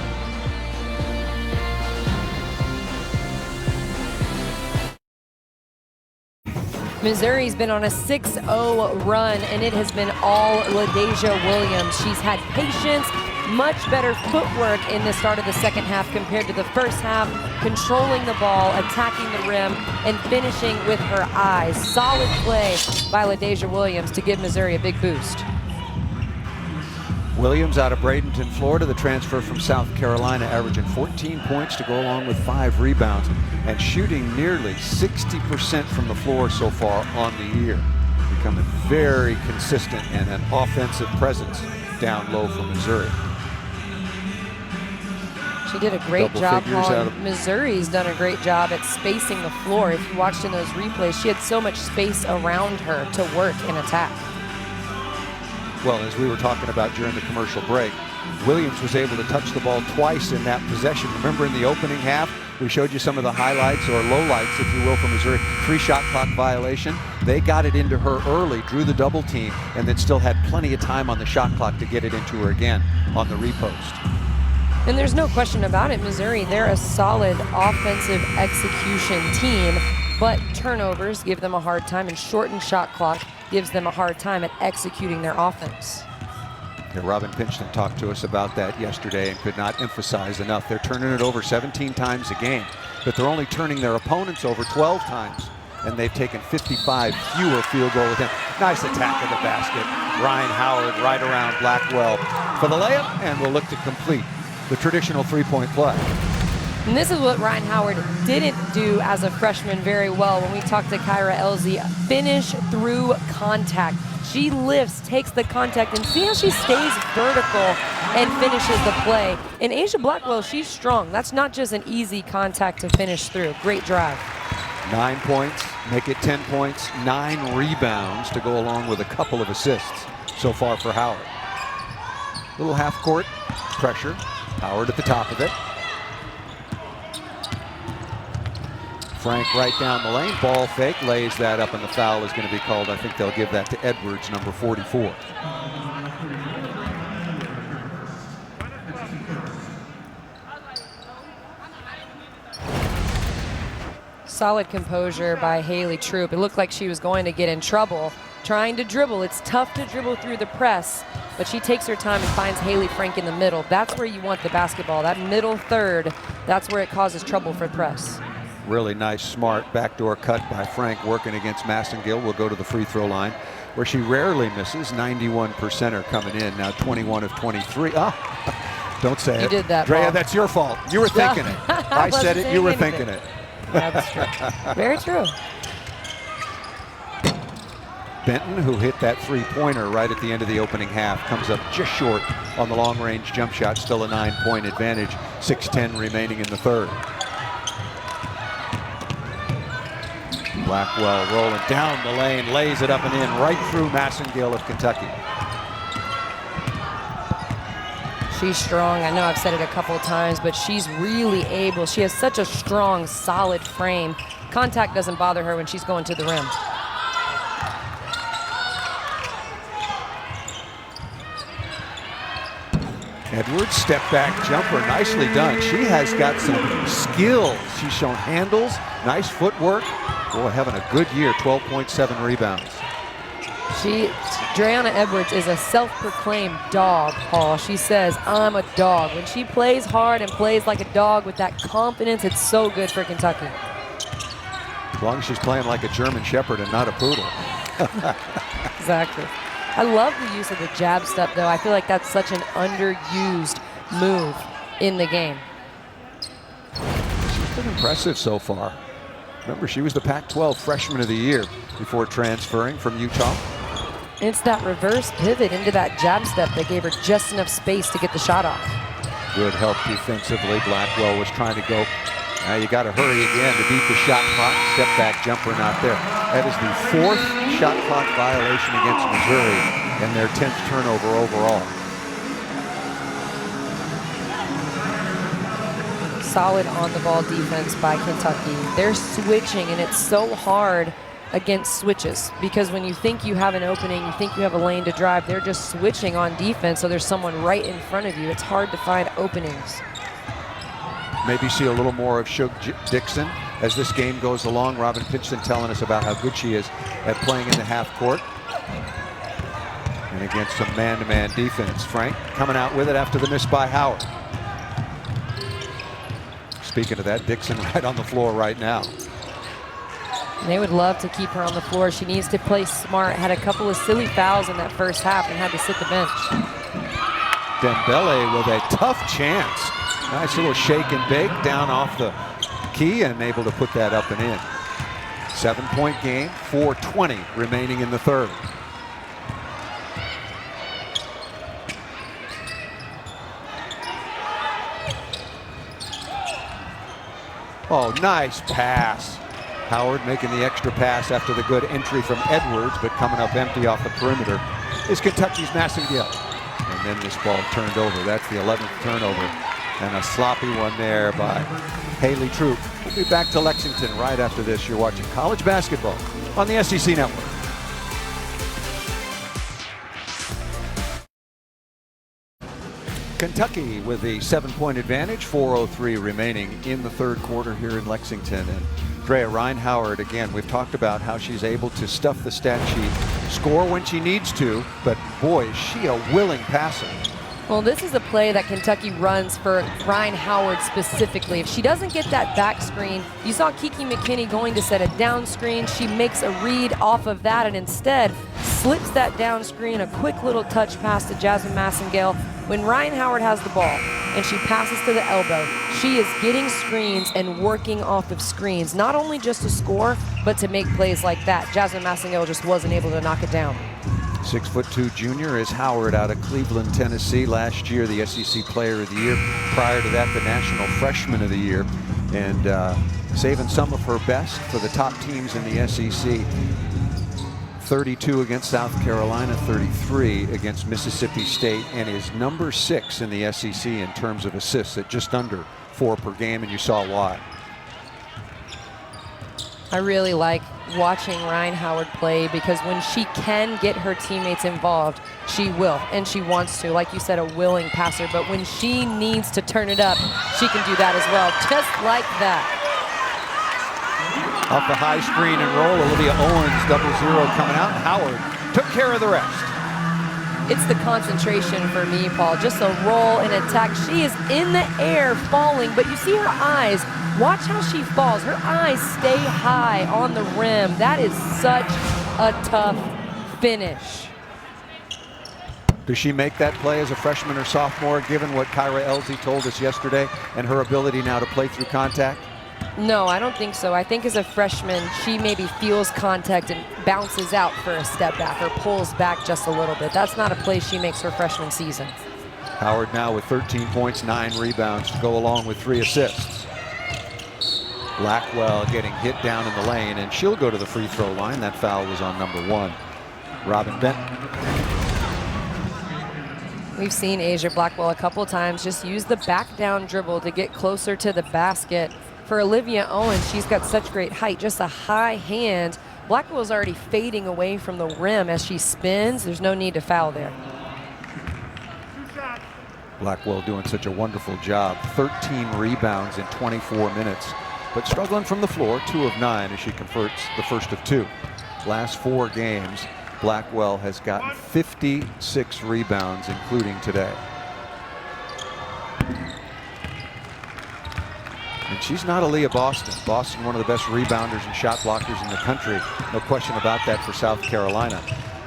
Missouri's been on a 6-0 run, and it has been all LaDasia Williams. She's had patience, much better footwork in the start of the second half compared to the first half, controlling the ball, attacking the rim, and finishing with her eyes. Solid play by LaDasia Williams to give Missouri a big boost. Williams out of Bradenton, Florida, the transfer from South Carolina, averaging 14 points to go along with 5 rebounds and shooting nearly 60% from the floor so far on the year. Becoming very consistent and an offensive presence down low for Missouri. She did a great job, Paul. Missouri's done a great job at spacing the floor. If you watched in those replays, she had so much space around her to work and attack. Well, as we were talking about during the commercial break, Williams was able to touch the ball twice in that possession. Remember in the opening half, we showed you some of the highlights or lowlights, if you will, from Missouri. 3 shot clock violation. They got it into her early, drew the double team, and then still had plenty of time on the shot clock to get it into her again on the repost. And there's no question about it, Missouri, they're a solid offensive execution team, but turnovers give them a hard time, and shortened shot clock gives them a hard time at executing their offense. Yeah, Robin Pinchton talked to us about that yesterday and could not emphasize enough. They're turning it over 17 times a game, but they're only turning their opponents over 12 times, and they've taken 55 fewer field goal attempts. Nice attack of the basket. Ryan Howard right around Blackwell for the layup, and will look to complete the traditional three-point play. And this is what Ryan Howard didn't do as a freshman very well when we talked to Kyra Elzy. Finish through contact. She lifts, takes the contact, and see how she stays vertical and finishes the play. And Asia Blackwell, she's strong. That's not just an easy contact to finish through. Great drive. 9 points, make it 10 points, 9 rebounds to go along with a couple of assists so far for Howard. Little half-court pressure. Howard at the top of it. Frank right down the lane, ball fake, lays that up, and the foul is going to be called. I think they'll give that to Edwards, number 44. Solid composure by Haley Troop. It looked like she was going to get in trouble trying to dribble. It's tough to dribble through the press, but she takes her time and finds Haley Frank in the middle. That's where you want the basketball. That middle third, that's where it causes trouble for press. Really nice, smart backdoor cut by Frank, working against Massengill. Will go to the free throw line, where she rarely misses. 91% are coming in. Now 21 of 23. Ah, don't say it. You did that, Drea, Paul. that's your fault. You were thinking it. I said it, you were thinking it. That's true. Very true. Benton, who hit that three-pointer right at the end of the opening half, comes up just short on the long-range jump shot. Still a 9-point advantage. 6:10 remaining in the third. Blackwell rolling down the lane, lays it up and in right through Massengill of Kentucky. She's strong. I know I've said it a couple of times, but she's really able. She has such a strong, solid frame. Contact doesn't bother her when she's going to the rim. Edwards, step back jumper, nicely done. She has got some skills. She's shown handles, nice footwork. Boy, having a good year, 12.7 rebounds. Dre'Una Edwards is a self-proclaimed dog, Paul. She says, I'm a dog. When she plays hard and plays like a dog with that confidence, it's so good for Kentucky. As long as she's playing like a German Shepherd and not a poodle. Exactly. I love the use of the jab step, though. I feel like that's such an underused move in the game. She's been impressive so far. Remember, she was the Pac-12 Freshman of the Year before transferring from Utah. It's that reverse pivot into that jab step that gave her just enough space to get the shot off. Good help defensively. Blackwell was trying to go. Now you got to hurry again to beat the shot clock. Step back jumper not there. That is the 4th shot clock violation against Missouri and their 10th turnover overall. Solid on-the-ball defense by Kentucky. They're switching, and it's so hard against switches because when you think you have an opening, you think you have a lane to drive, they're just switching on defense, so there's someone right in front of you. It's hard to find openings. Maybe see a little more of Shug Dixon as this game goes along. Robin Pinchton telling us about how good she is at playing in the half court and against some man-to-man defense. Frank coming out with it after the miss by Howard. Speaking of that, Dixon right on the floor right now. They would love to keep her on the floor. She needs to play smart. Had a couple of silly fouls in that first half and had to sit the bench. Dembele with a tough chance. Nice little shake and bake down off the key and able to put that up and in. 7-point game, 4:20 remaining in the third. Oh, nice pass. Howard making the extra pass after the good entry from Edwards, but coming up empty off the perimeter is Kentucky's Massengill. And then this ball turned over. That's the 11th turnover. And a sloppy one there by Haley Troop. We'll be back to Lexington right after this. You're watching college basketball on the SEC Network. Kentucky with a 7-point advantage, 4:03 remaining in the third quarter here in Lexington. And Drea Reinhoward, again, we've talked about how she's able to stuff the stat sheet, score when she needs to, but boy, is she a willing passer. Well, this is a play that Kentucky runs for Reinhoward specifically. If she doesn't get that back screen, you saw Kiki McKinney going to set a down screen. She makes a read off of that and instead slips that down screen, a quick little touch pass to Jasmine Massengale. When Reinhoward has the ball and she passes to the elbow, she is getting screens and working off of screens, not only just to score, but to make plays like that. Jasmine Massengale just wasn't able to knock it down. 6'2" junior is Howard out of Cleveland, Tennessee. Last year, the SEC Player of the Year. Prior to that, the National Freshman of the Year. And saving some of her best for the top teams in the SEC. 32 against South Carolina, 33 against Mississippi State, and is number 6 in the SEC in terms of assists at just under 4 per game, and you saw why. I really like watching Reinhoward play because when she can get her teammates involved, she will, and she wants to. Like you said, a willing passer, but when she needs to turn it up, she can do that as well, just like that. Off the high screen and roll, Olivia Owens, 0-0 coming out. Howard took care of the rest. It's the concentration for me, Paul. Just a roll and attack. She is in the air falling, but you see her eyes. Watch how she falls. Her eyes stay high on the rim. That is such a tough finish. Does she make that play as a freshman or sophomore, given what Kyra Elzy told us yesterday and her ability now to play through contact? No, I don't think so. I think as a freshman, she maybe feels contact and bounces out for a step back or pulls back just a little bit. That's not a play she makes her freshman season. Howard now with 13 points, 9 rebounds to go along with 3 assists. Blackwell getting hit down in the lane, and she'll go to the free throw line. That foul was on number 1, Robin Benton. We've seen Asia Blackwell a couple times just use the back down dribble to get closer to the basket. For Olivia Owens, she's got such great height, just a high hand. Blackwell's already fading away from the rim as she spins. There's no need to foul there. Blackwell doing such a wonderful job. 13 rebounds in 24 minutes, but struggling from the floor, 2 of 9 as she converts the first of 2. Last 4 games, Blackwell has gotten 56 rebounds, including today. And she's not Aaliyah Boston. Boston, one of the best rebounders and shot blockers in the country. No question about that for South Carolina.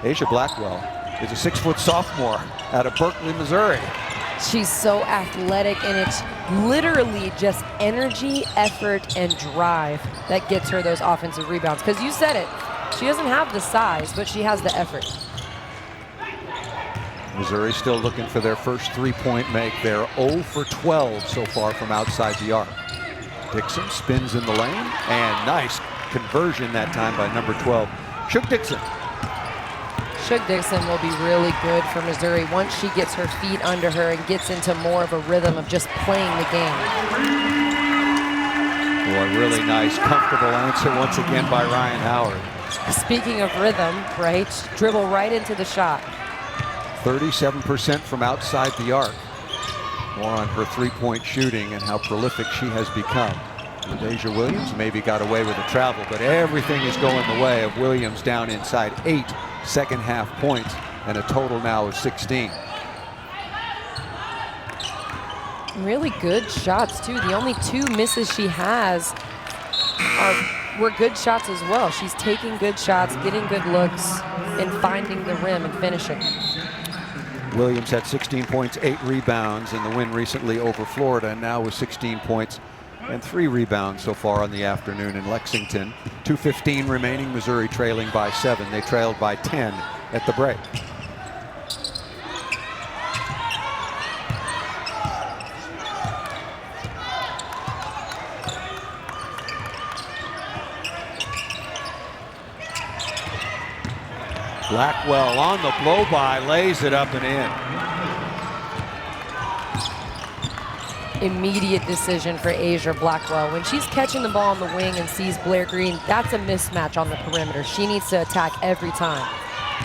Asia Blackwell is a 6-foot sophomore out of Berkeley, Missouri. She's so athletic, and it's literally just energy, effort, and drive that gets her those offensive rebounds. Because you said it, she doesn't have the size, but she has the effort. Missouri still looking for their first 3-point make. They're 0 for 12 so far from outside the arc. Dixon spins in the lane, and nice conversion that time by number 12, Shook Dixon. Shook Dixon will be really good for Missouri once she gets her feet under her and gets into more of a rhythm of just playing the game. Boy, really nice, comfortable answer once again by Reinhoward. Speaking of rhythm, right? Dribble right into the shot. 37% from outside the arc. More on her 3-point shooting and how prolific she has become. Deja Williams maybe got away with the travel, but everything is going the way of Williams down inside 8 second half points and a total now of 16. Really good shots too. The only 2 misses she has were good shots as well. She's taking good shots, getting good looks, and finding the rim and finishing. Williams had 16 points, 8 rebounds in the win recently over Florida, and now with 16 points and 3 rebounds so far on the afternoon in Lexington. 2:15 remaining, Missouri trailing by 7. They trailed by 10 at the break. Blackwell on the blow-by, lays it up and in. Immediate decision for Asia Blackwell. When she's catching the ball on the wing and sees Blair Green, that's a mismatch on the perimeter. She needs to attack every time.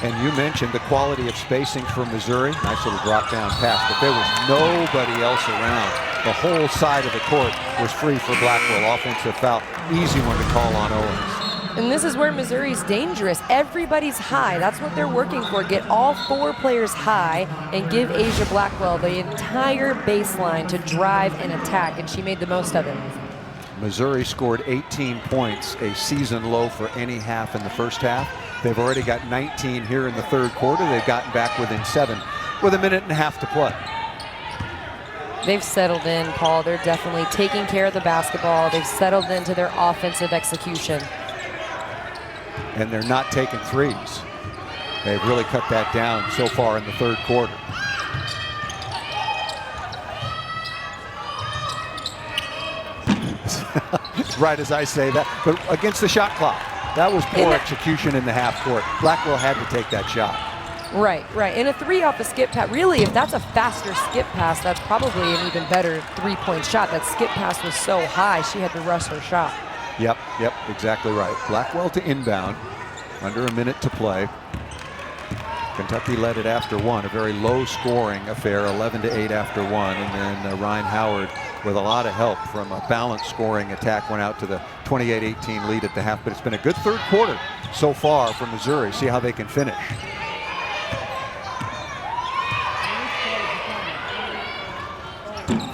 And you mentioned the quality of spacing for Missouri. Nice little drop down pass, but there was nobody else around. The whole side of the court was free for Blackwell. Offensive foul, easy one to call on Owens. And this is where Missouri's dangerous. Everybody's high. That's what they're working for. Get all 4 players high and give Asia Blackwell the entire baseline to drive and attack, and she made the most of it. Missouri scored 18 points, a season low for any half in the first half. They've already got 19 here in the third quarter. They've gotten back within 7 with a minute and a half to play. They've settled in, Paul. They're definitely taking care of the basketball. They've settled into their offensive execution. And they're not taking threes. They've really cut that down so far in the third quarter. Right as I say that, but against the shot clock. That was poor execution in the half court. Blackwell had to take that shot. Right, right. And a 3 off a skip pass. Really, if that's a faster skip pass, that's probably an even better 3-point shot. That skip pass was so high, she had to rush her shot. Yep, exactly right. Blackwell to inbound, under a minute to play. Kentucky led it after 1, a very low-scoring affair, 11-8 after 1, and then Ryan Howard, with a lot of help from a balanced scoring attack, went out to the 28-18 lead at the half. But it's been a good third quarter so far for Missouri. See how they can finish.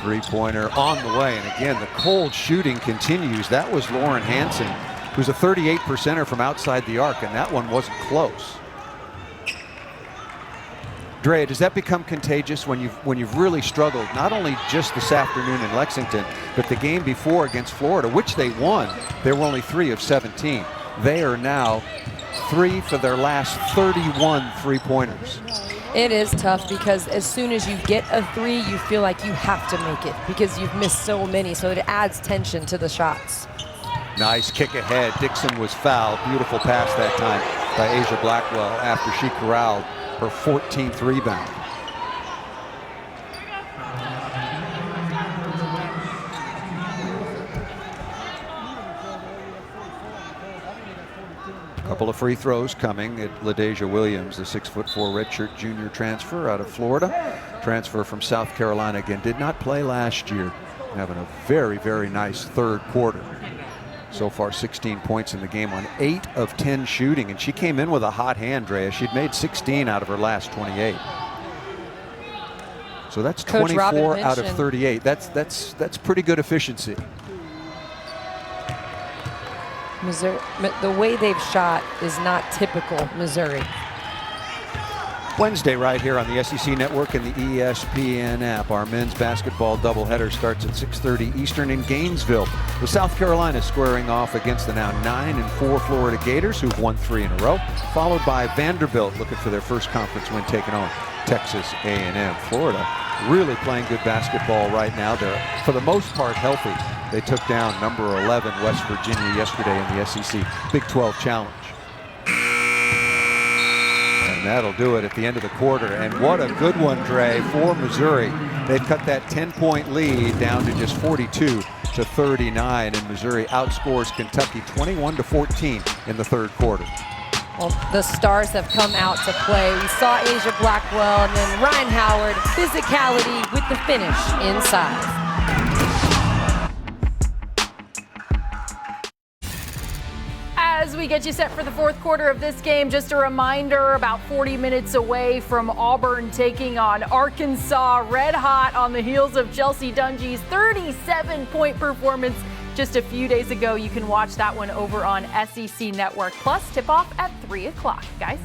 Three-pointer on the way, and again, the cold shooting continues. That was Lauren Hansen, who's a 38%er from outside the arc, and that one wasn't close. Drea, does that become contagious when you've really struggled, not only just this afternoon in Lexington, but the game before against Florida, which they won? They were only 3 of 17. They are now 3 for their last 31 three-pointers. It is tough because as soon as you get a 3, you feel like you have to make it because you've missed so many, so it adds tension to the shots. Nice kick ahead. Dixon was fouled. Beautiful pass that time by Asia Blackwell after she corralled her 14th rebound. Couple of free throws coming at LaDasia Williams, the 6'4" redshirt junior transfer out of Florida. Transfer from South Carolina, again, did not play last year. Having a very, very nice third quarter. So far 16 points in the game on 8 of 10 shooting, and she came in with a hot hand, Drea. She'd made 16 out of her last 28. So that's 24 out of 38. That's pretty good efficiency. Missouri, the way they've shot is not typical Missouri. Wednesday right here on the SEC Network and the ESPN app. Our men's basketball doubleheader starts at 6:30 Eastern in Gainesville. The South Carolina squaring off against the now 9-4 Florida Gators, who've won 3 in a row, followed by Vanderbilt looking for their first conference win, taking on Texas A&M. Florida really playing good basketball right now. They're, for the most part, healthy. They took down number 11 West Virginia yesterday in the SEC Big 12 Challenge. And that'll do it at the end of the quarter. And what a good one, Dre, for Missouri. They've cut that 10-point lead down to just 42-39, and Missouri outscores Kentucky 21-14 in the third quarter. Well, the stars have come out to play. We saw Asia Blackwell and then Ryan Howard, physicality with the finish inside. As we get you set for the fourth quarter of this game, just a reminder, about 40 minutes away from Auburn taking on Arkansas, red hot on the heels of Chelsea Dungy's 37-point performance just a few days ago. You can watch that one over on SEC Network. Plus, tip-off at 3 o'clock, guys.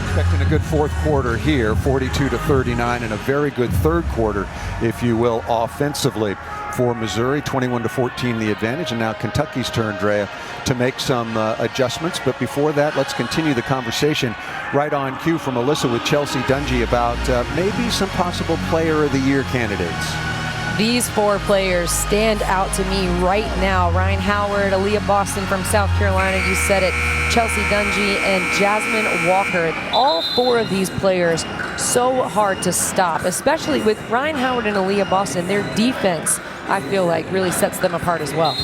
Expecting a good fourth quarter here, 42-39, and a very good third quarter, if you will, offensively for Missouri. 21-14 the advantage, and now Kentucky's turn, Drea, to make some adjustments. But before that, let's continue the conversation right on cue from Alyssa with Chelsea Dungy about maybe some possible Player of the Year candidates. These 4 players stand out to me right now. Ryan Howard, Aaliyah Boston from South Carolina, you said it, Chelsea Dungy, and Jasmine Walker. All 4 of these players so hard to stop, especially with Ryan Howard and Aaliyah Boston. Their defense, I feel like, really sets them apart as well.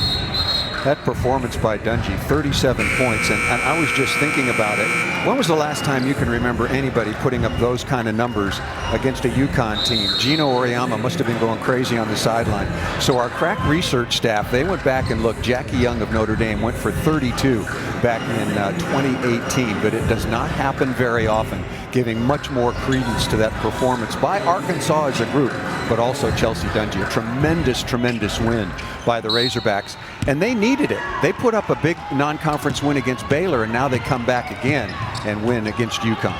That performance by Dungey, 37 points. And I was just thinking about it. When was the last time you can remember anybody putting up those kind of numbers against a UConn team? Gino Oriyama must have been going crazy on the sideline. So our crack research staff, they went back and looked. Jackie Young of Notre Dame went for 32 back in 2018, but it does not happen very often, giving much more credence to that performance by Arkansas as a group, but also Chelsea Dungey. A tremendous, tremendous win by the Razorbacks, and they needed it. They put up a big non-conference win against Baylor, and now they come back again and win against UConn.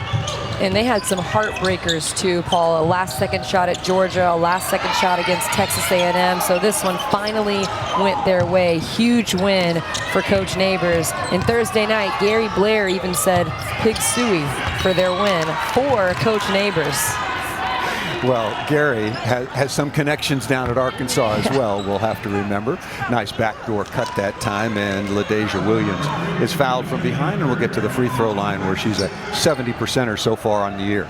And they had some heartbreakers too, Paul. A last-second shot at Georgia, a last-second shot against Texas A&M. So this one finally went their way. Huge win for Coach Neighbors. And Thursday night, Gary Blair even said Pig Suey for their win for Coach Neighbors. Well, Gary has some connections down at Arkansas as well, we'll have to remember. Nice backdoor cut that time, and LaDeja Williams is fouled from behind, and we'll get to the free throw line where she's a 70%er so far on the year.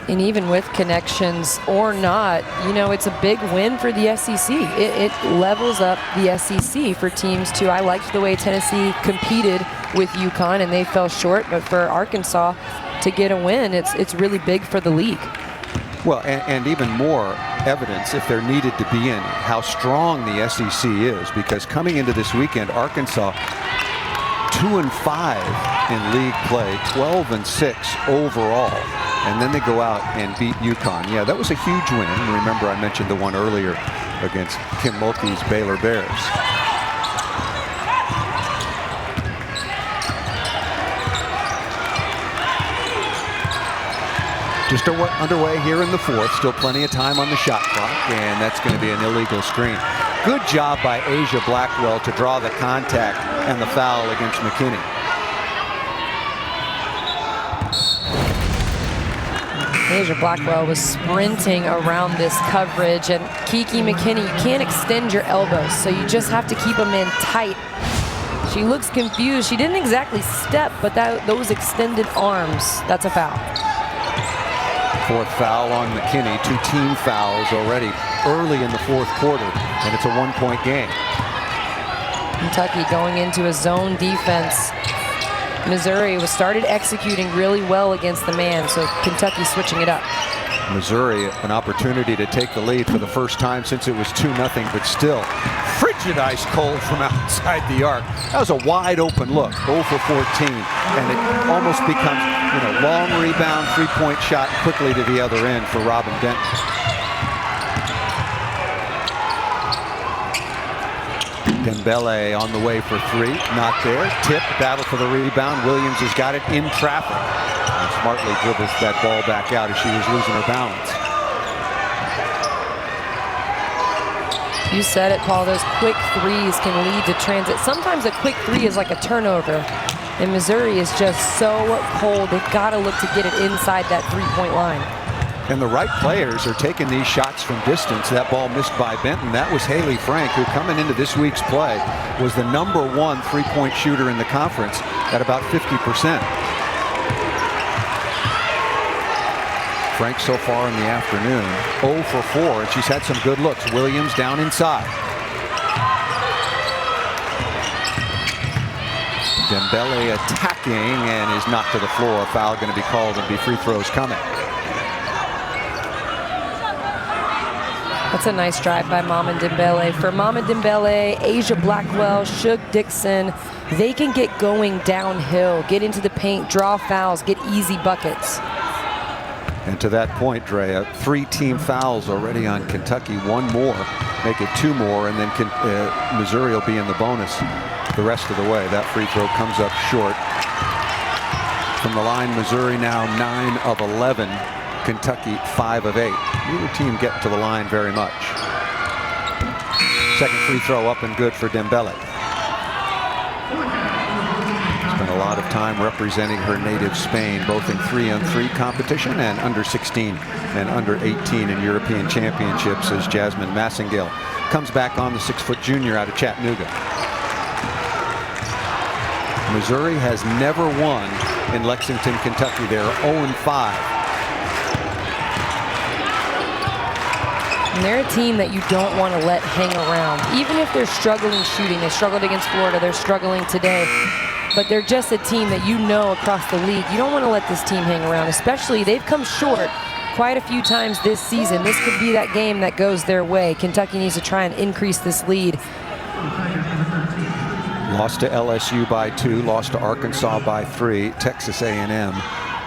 And even with connections or not, you know, it's a big win for the SEC. It levels up the SEC for teams too. I liked the way Tennessee competed with UConn, and they fell short, but for Arkansas to get a win, it's really big for the league. Well, and even more evidence, if there needed to be any, how strong the SEC is, because coming into this weekend, Arkansas 2-5 in league play, 12-6 overall, and then they go out and beat UConn. Yeah, that was a huge win. Remember, I mentioned the one earlier against Kim Mulkey's Baylor Bears. Just underway here in the fourth. Still plenty of time on the shot clock, and that's going to be an illegal screen. Good job by Asia Blackwell to draw the contact and the foul against McKinney. Asia Blackwell was sprinting around this coverage, and Kiki McKinney, you can't extend your elbows, so you just have to keep them in tight. She looks confused. She didn't exactly step, but those extended arms, that's a foul. Fourth foul on McKinney, 2 team fouls already early in the fourth quarter, and it's a 1-point game. Kentucky going into a zone defense. Missouri started executing really well against the man, so Kentucky switching it up. Missouri, an opportunity to take the lead for the first time since it was 2-0, but still frigid ice cold from outside the arc. That was a wide open look, 0 for 14, and it almost becomes, you know, long rebound, 3-point shot quickly to the other end for Robin Denton. Dembele on the way for 3, not there. Tip, battle for the rebound. Williams has got it in traffic. And smartly dribbles that ball back out as she was losing her balance. You said it, Paul, those quick threes can lead to transit. Sometimes a quick three is like a turnover. And Missouri is just so cold. They've got to look to get it inside that 3-point line. And the right players are taking these shots from distance. That ball missed by Benton. That was Haley Frank, who coming into this week's play was the #1 3-point shooter in the conference at about 50%. Frank so far in the afternoon, 0 for 4, and she's had some good looks. Williams down inside. Dembele attacking and is knocked to the floor. A foul going to be called and be free throws coming. That's a nice drive by Mama Dembele. For Mama Dembele, Asia Blackwell, Shug Dixon, they can get going downhill, get into the paint, draw fouls, get easy buckets. And to that point, Drea, 3 team fouls already on Kentucky. 1 more, make it 2 more, and then Missouri will be in the bonus the rest of the way. That free throw comes up short. From the line, Missouri now 9 of 11. Kentucky 5 of 8. Neither team get to the line very much. Second free throw up and good for Dembele. Spent a lot of time representing her native Spain, both in 3-on-3 competition and under 16 and under 18 in European championships, as Jasmine Massengale comes back on, the 6-foot junior out of Chattanooga. Missouri has never won in Lexington, Kentucky. They're 0-5. And they're a team that you don't want to let hang around. Even if they're struggling shooting, they struggled against Florida, they're struggling today. But they're just a team that you know across the league. You don't want to let this team hang around, especially they've come short quite a few times this season. This could be that game that goes their way. Kentucky needs to try and increase this lead. Lost to LSU by 2, lost to Arkansas by 3, Texas A&M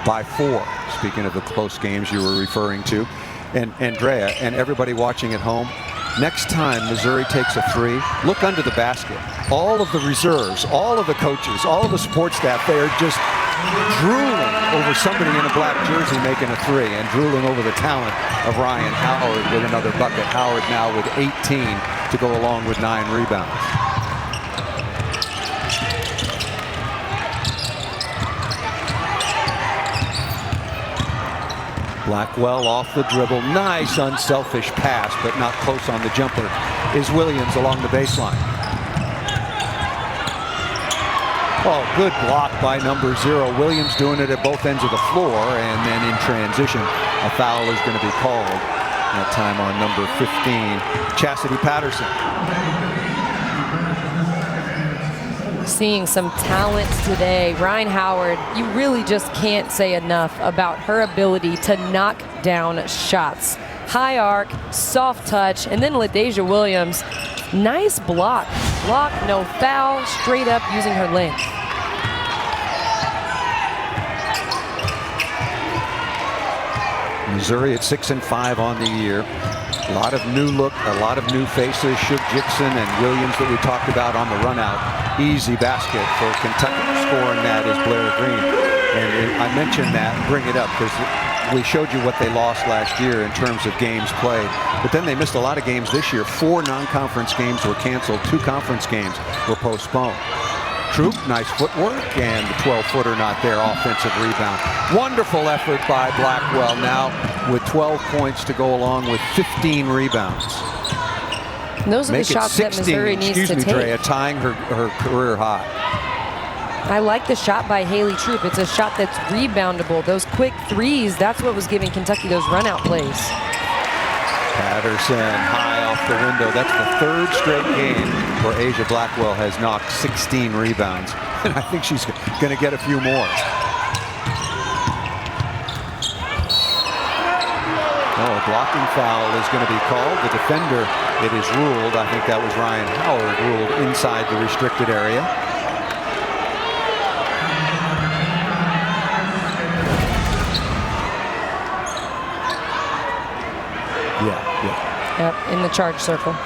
by 4. Speaking of the close games you were referring to. And Andrea and everybody watching at home, next time Missouri takes a 3, look under the basket. All of the reserves, all of the coaches, all of the support staff, they are just drooling over somebody in a black jersey making a 3 and drooling over the talent of Ryan Howard with another bucket. Howard now with 18 to go along with 9 rebounds. Blackwell off the dribble. Nice unselfish pass, but not close on the jumper is Williams along the baseline. Oh, good block by number 0. Williams doing it at both ends of the floor, and then in transition, a foul is going to be called. That time on number 15, Chastity Patterson. Seeing some talent today. Ryan Howard, you really just can't say enough about her ability to knock down shots. High arc, soft touch, and then LaDasia Williams, nice block. Block, no foul, straight up using her length. Missouri at 6-5 on the year. A lot of new look, a lot of new faces. Shug Jixon and Williams that we talked about on the run out. Easy basket for Kentucky. Scoring that is Blair Green. And I mentioned that, bring it up, because we showed you what they lost last year in terms of games played. But then they missed a lot of games this year. 4 non-conference games were canceled. 2 conference games were postponed. Troop, nice footwork, and the 12-footer not there. Offensive rebound. Wonderful effort by Blackwell now with 12 points to go along with 15 rebounds. And those are the shots that Missouri needs to take. Drea, tying her career high. I like the shot by Haley Troop. It's a shot that's reboundable. Those quick threes, that's what was giving Kentucky those run-out plays. Patterson high off the window. That's the 3rd straight game where Asia Blackwell has knocked 16 rebounds. And I think she's going to get a few more. Oh, a blocking foul is going to be called. The defender, it is ruled. I think that was Ryan Howard, ruled inside the restricted area. Yep, in the charge circle.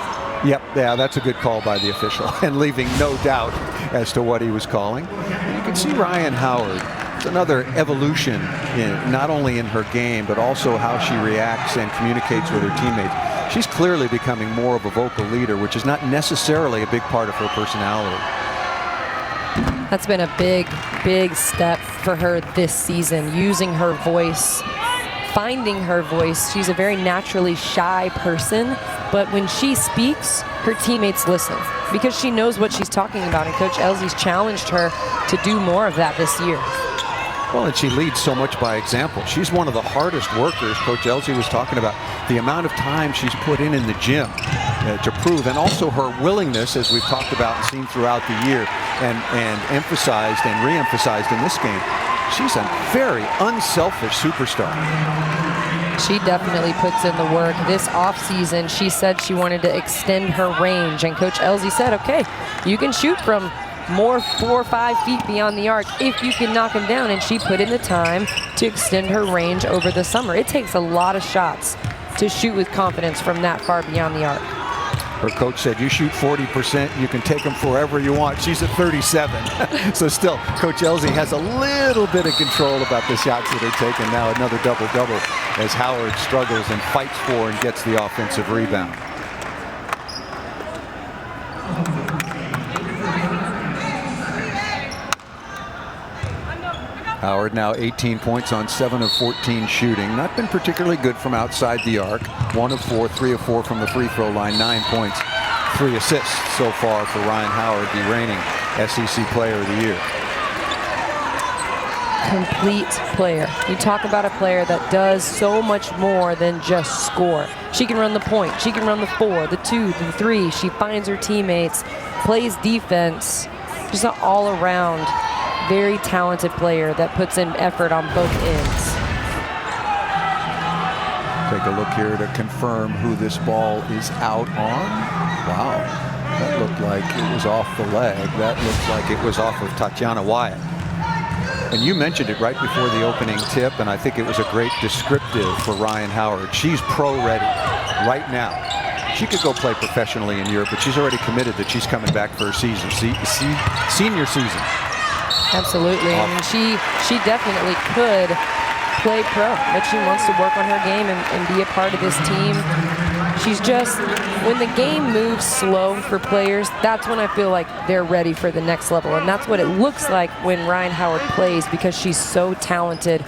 Yep, yeah, that's a good call by the official, and leaving no doubt as to what he was calling. You can see Ryan Howard. It's another evolution, not only in her game, but also how she reacts and communicates with her teammates. She's clearly becoming more of a vocal leader, which is not necessarily a big part of her personality. That's been a big step for her this season, using her voice, finding her voice. She's a very naturally shy person, but when she speaks, her teammates listen because she knows what she's talking about, and Coach Elsie's challenged her to do more of that this year. Well, and she leads so much by example. She's one of the hardest workers. Coach Elsie was talking about the amount of time she's put in the gym to prove, and also her willingness, as we've talked about and seen throughout the year, and emphasized and re-emphasized in this game. She's a very unselfish superstar. She definitely puts in the work. This offseason, she said she wanted to extend her range, and Coach Elsie said, okay, you can shoot from more 4 or 5 feet beyond the arc if you can knock them down, and she put in the time to extend her range over the summer. It takes a lot of shots to shoot with confidence from that far beyond the arc. Her coach said, you shoot 40%, you can take them wherever you want. She's at 37. So still, Coach Elsie has a little bit of control about the shots that are taken. Now another double-double as Howard struggles and fights for and gets the offensive rebound. Howard now 18 points on 7 of 14 shooting. Not been particularly good from outside the arc. 1 of 4, 3 of 4 from the free throw line. 9 points, 3 assists so far for Ryan Howard, the reigning SEC Player of the Year. complete player. You talk about a player that does so much more than just score. She can run the point, she can run the 4, the 2, the 3. She finds her teammates, plays defense. Just an all-around, very talented player that puts in effort on both ends. Take a look here to confirm who this ball is out on. Wow, that looked like it was off the leg. That looked like it was off of Tatiana Wyatt. And you mentioned it right before the opening tip, and I think it was a great descriptive for Ryan Howard. She's pro-ready right now. She could go play professionally in Europe, but she's already committed that she's coming back for her season, senior season. Absolutely. I mean, she definitely could play pro, but she wants to work on her game and be a part of this team. She's just, when the game moves slow for players, that's when I feel like they're ready for the next level. And that's what it looks like when Ryan Howard plays, because she's so talented.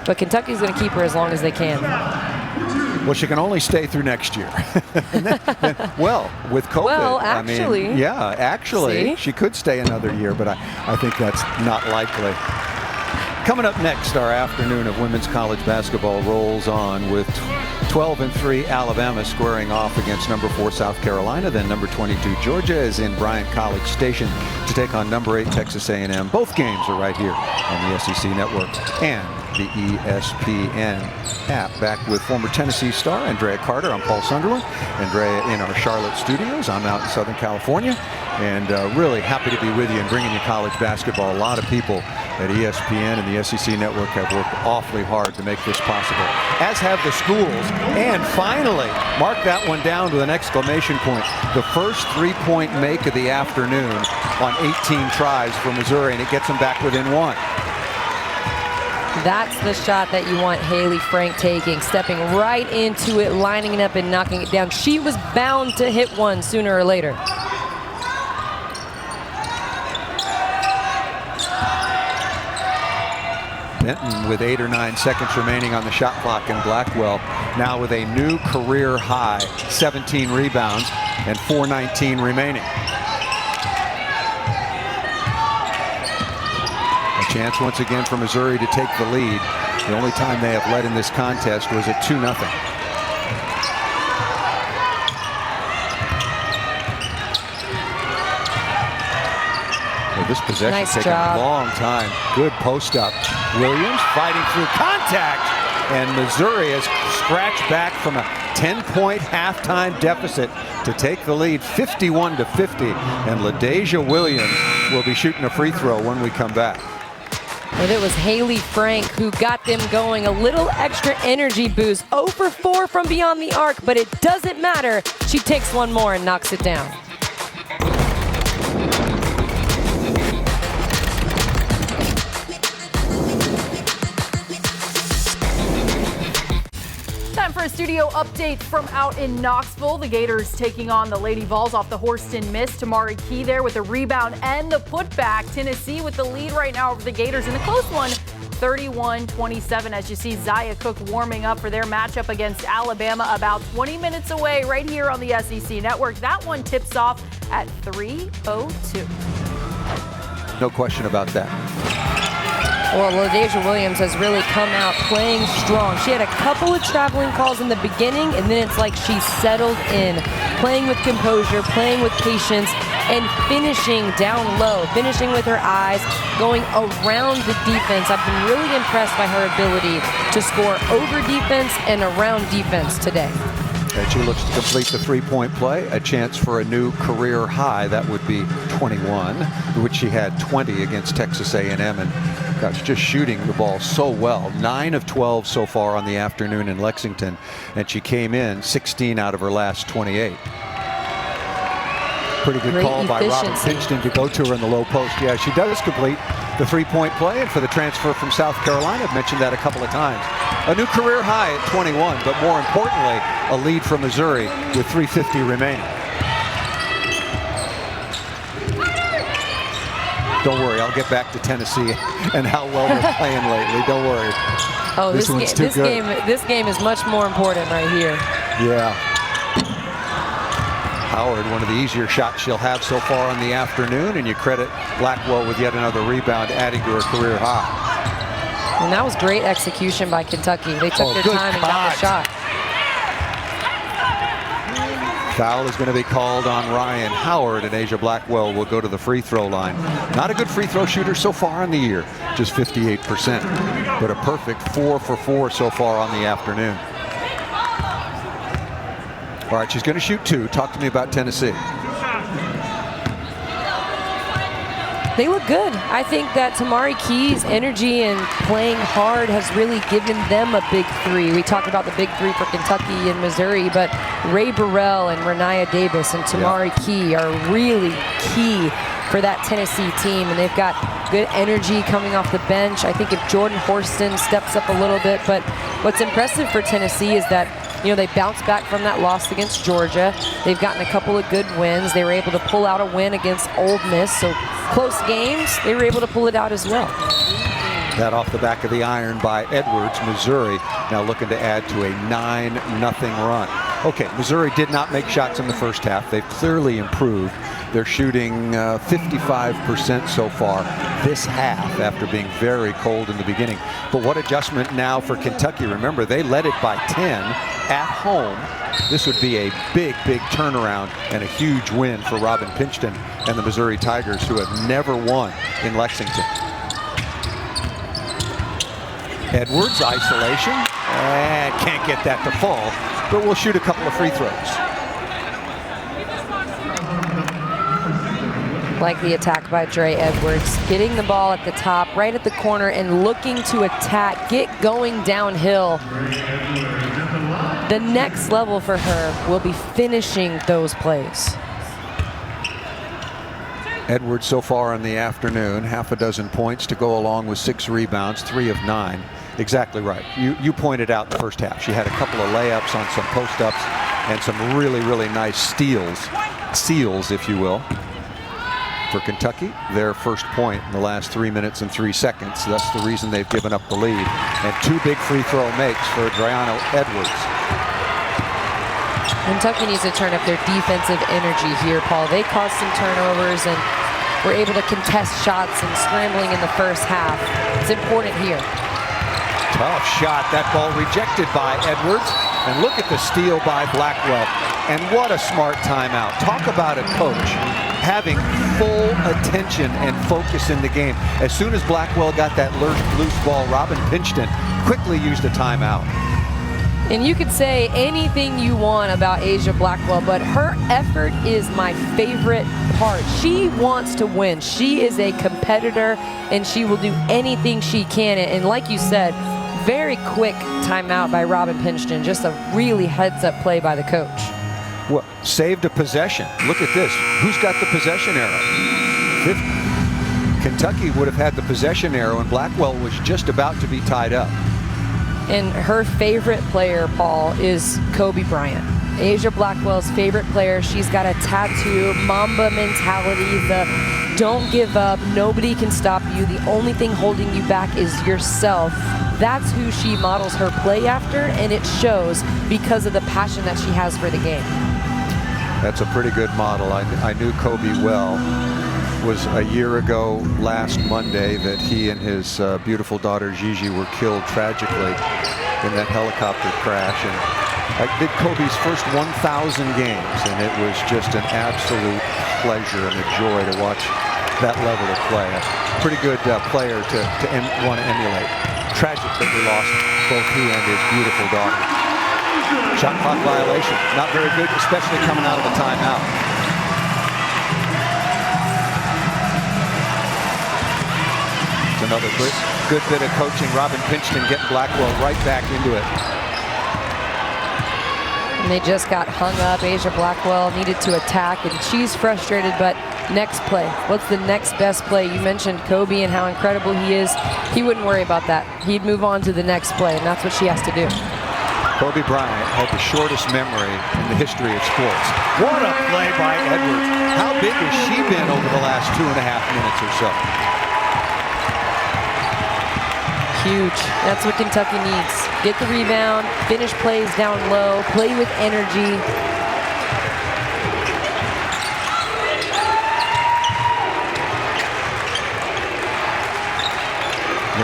But Kentucky's going to keep her as long as they can. Well, she can only stay through next year. Well, with COVID, well, actually, I mean, yeah, actually, see? She could stay another year, but I think that's not likely. Coming up next, our afternoon of women's college basketball rolls on with 12-3 Alabama squaring off against number 4 South Carolina. Then number 22 Georgia is in Bryant College Station to take on number 8 Texas A&M. Both games are right here on the SEC Network and the ESPN app. Back with former Tennessee star Andrea Carter. I'm Paul Sunderland. Andrea in our Charlotte studios. I'm out in Southern California, and really happy to be with you and bringing you college basketball. A lot of people at ESPN and the SEC Network have worked awfully hard to make this possible, as have the schools. And finally, mark that one down with an exclamation point. The first three-point make of the afternoon on 18 tries for Missouri, and it gets them back within 1. That's the shot that you want Haley Frank taking, stepping right into it, lining it up and knocking it down. She was bound to hit one sooner or later. Benton with 8 or 9 seconds remaining on the shot clock, and Blackwell now with a new career high, 17 rebounds and 4:19 remaining. A chance once again for Missouri to take the lead. The only time they have led in this contest was at 2-0. This possession nice taking job. a long time. Good post up. Williams fighting through contact, and Missouri has scratched back from a 10-point halftime deficit to take the lead 51-50, and LaDasia Williams will be shooting a free throw when we come back. But it was Haley Frank who got them going. A little extra energy boost. 0 for 4 from beyond the arc, but it doesn't matter. She takes one more and knocks it down. Time for a studio update from out in Knoxville. The Gators taking on the Lady Vols off the Horston miss. Tamari Key there with the rebound and the putback. Tennessee with the lead right now over the Gators in a close one, 31-27, as you see Zia Cook warming up for their matchup against Alabama about 20 minutes away right here on the SEC Network. That one tips off at 3:02. No question about that. Well, LaDasia Williams has really come out playing strong. She had a couple of traveling calls in the beginning, and then it's like she settled in, playing with composure, playing with patience, and finishing down low, finishing with her eyes, going around the defense. I've been really impressed by her ability to score over defense and around defense today. And she looks to complete the three-point play, a chance for a new career high. That would be 21, which she had 20 against Texas A&M. And gosh, just shooting the ball so well. 9 of 12 so far on the afternoon in Lexington, and she came in 16 out of her last 28. Pretty good Great call by Robin efficiency. Pinchton to go to her in the low post. Yeah, she does complete the three-point play, and for the transfer from South Carolina, I've mentioned that a couple of times. A new career high at 21, but more importantly, a lead for Missouri with 3:50 remaining. Don't worry, I'll get back to Tennessee and how well they're playing lately. Don't worry. Oh, This one's too good. This game is much more important right here. Yeah. Howard, one of the easier shots she'll have so far on the afternoon, and you credit Blackwell with yet another rebound, adding to her career high. And that was great execution by Kentucky. They took their good time and got the God. shot. Foul is going to be called on Ryan Howard, and Asia Blackwell will go to the free throw line. Not a good free throw shooter so far in the year, just 58%, but a perfect 4 for 4 so far on the afternoon. All right, she's going to shoot 2. Talk to me about Tennessee. They look good. I think that Tamari Key's energy and playing hard has really given them a big 3. We talked about the big 3 for Kentucky and Missouri, but Ray Burrell and Renaya Davis and Tamari Key are really key for that Tennessee team, and they've got good energy coming off the bench. I think if Jordan Horston steps up a little bit, but what's impressive for Tennessee is that they bounced back from that loss against Georgia. They've gotten a couple of good wins. They were able to pull out a win against Ole Miss. So close games, they were able to pull it out as well. That off the back of the iron by Edwards. Missouri now looking to add to a 9-0 run. Okay, Missouri did not make shots in the first half. They've clearly improved. They're shooting 55% so far this half after being very cold in the beginning. But what adjustment now for Kentucky? Remember, they led it by 10 at home. This would be a big, big turnaround and a huge win for Robin Pinchton and the Missouri Tigers, who have never won in Lexington. Edwards, isolation. Can't get that to fall, but we'll shoot a couple of free throws. Like the attack by Dre Edwards, getting the ball at the top, right at the corner, and looking to attack, get going downhill. The next level for her will be finishing those plays. Edwards so far in the afternoon, half a dozen points to go along with 6 rebounds, 3 of 9. Exactly right. You pointed out the first half. She had a couple of layups on some post-ups and some really, really nice seals, if you will. For Kentucky, their first point in the last 3 minutes and 3 seconds. That's the reason they've given up the lead. And 2 big free throw makes for Driano Edwards. Kentucky needs to turn up their defensive energy here, Paul. They caused some turnovers and were able to contest shots and scrambling in the first half. It's important here. Tough shot. That ball rejected by Edwards. And look at the steal by Blackwell. And what a smart timeout. Talk about a coach having full attention and focus in the game. As soon as Blackwell got that loose ball, Robin Pinchton quickly used a timeout. And you could say anything you want about Asia Blackwell, but her effort is my favorite part. She wants to win. She is a competitor, and she will do anything she can. And like you said, very quick timeout by Robin Pinchton. Just a really heads-up play by the coach. Well, saved a possession. Look at this. Who's got the possession arrow? Kentucky would have had the possession arrow, and Blackwell was just about to be tied up. And her favorite player, Paul, is Kobe Bryant. Asia Blackwell's favorite player. She's got a tattoo, Mamba mentality, the don't give up, nobody can stop you. The only thing holding you back is yourself. That's who she models her play after, and it shows because of the passion that she has for the game. That's a pretty good model. I knew Kobe well. It was a year ago last Monday that he and his beautiful daughter Gigi were killed tragically in that helicopter crash. And I did Kobe's first 1,000 games, and it was just an absolute pleasure and a joy to watch that level of play. A pretty good player to want to emulate. Tragic that we lost both he and his beautiful daughter. Shot clock violation, not very good, especially coming out of the timeout. It's another good bit of coaching. Robin Pinchton getting Blackwell right back into it. And they just got hung up. Asia Blackwell needed to attack, and she's frustrated, but next play. What's the next best play? You mentioned Kobe and how incredible he is. He wouldn't worry about that. He'd move on to the next play, and that's what she has to do. Kobe Bryant had the shortest memory in the history of sports. What a play by Edwards. How big has she been over the last 2.5 minutes or so? Huge. That's what Kentucky needs. Get the rebound, finish plays down low, play with energy.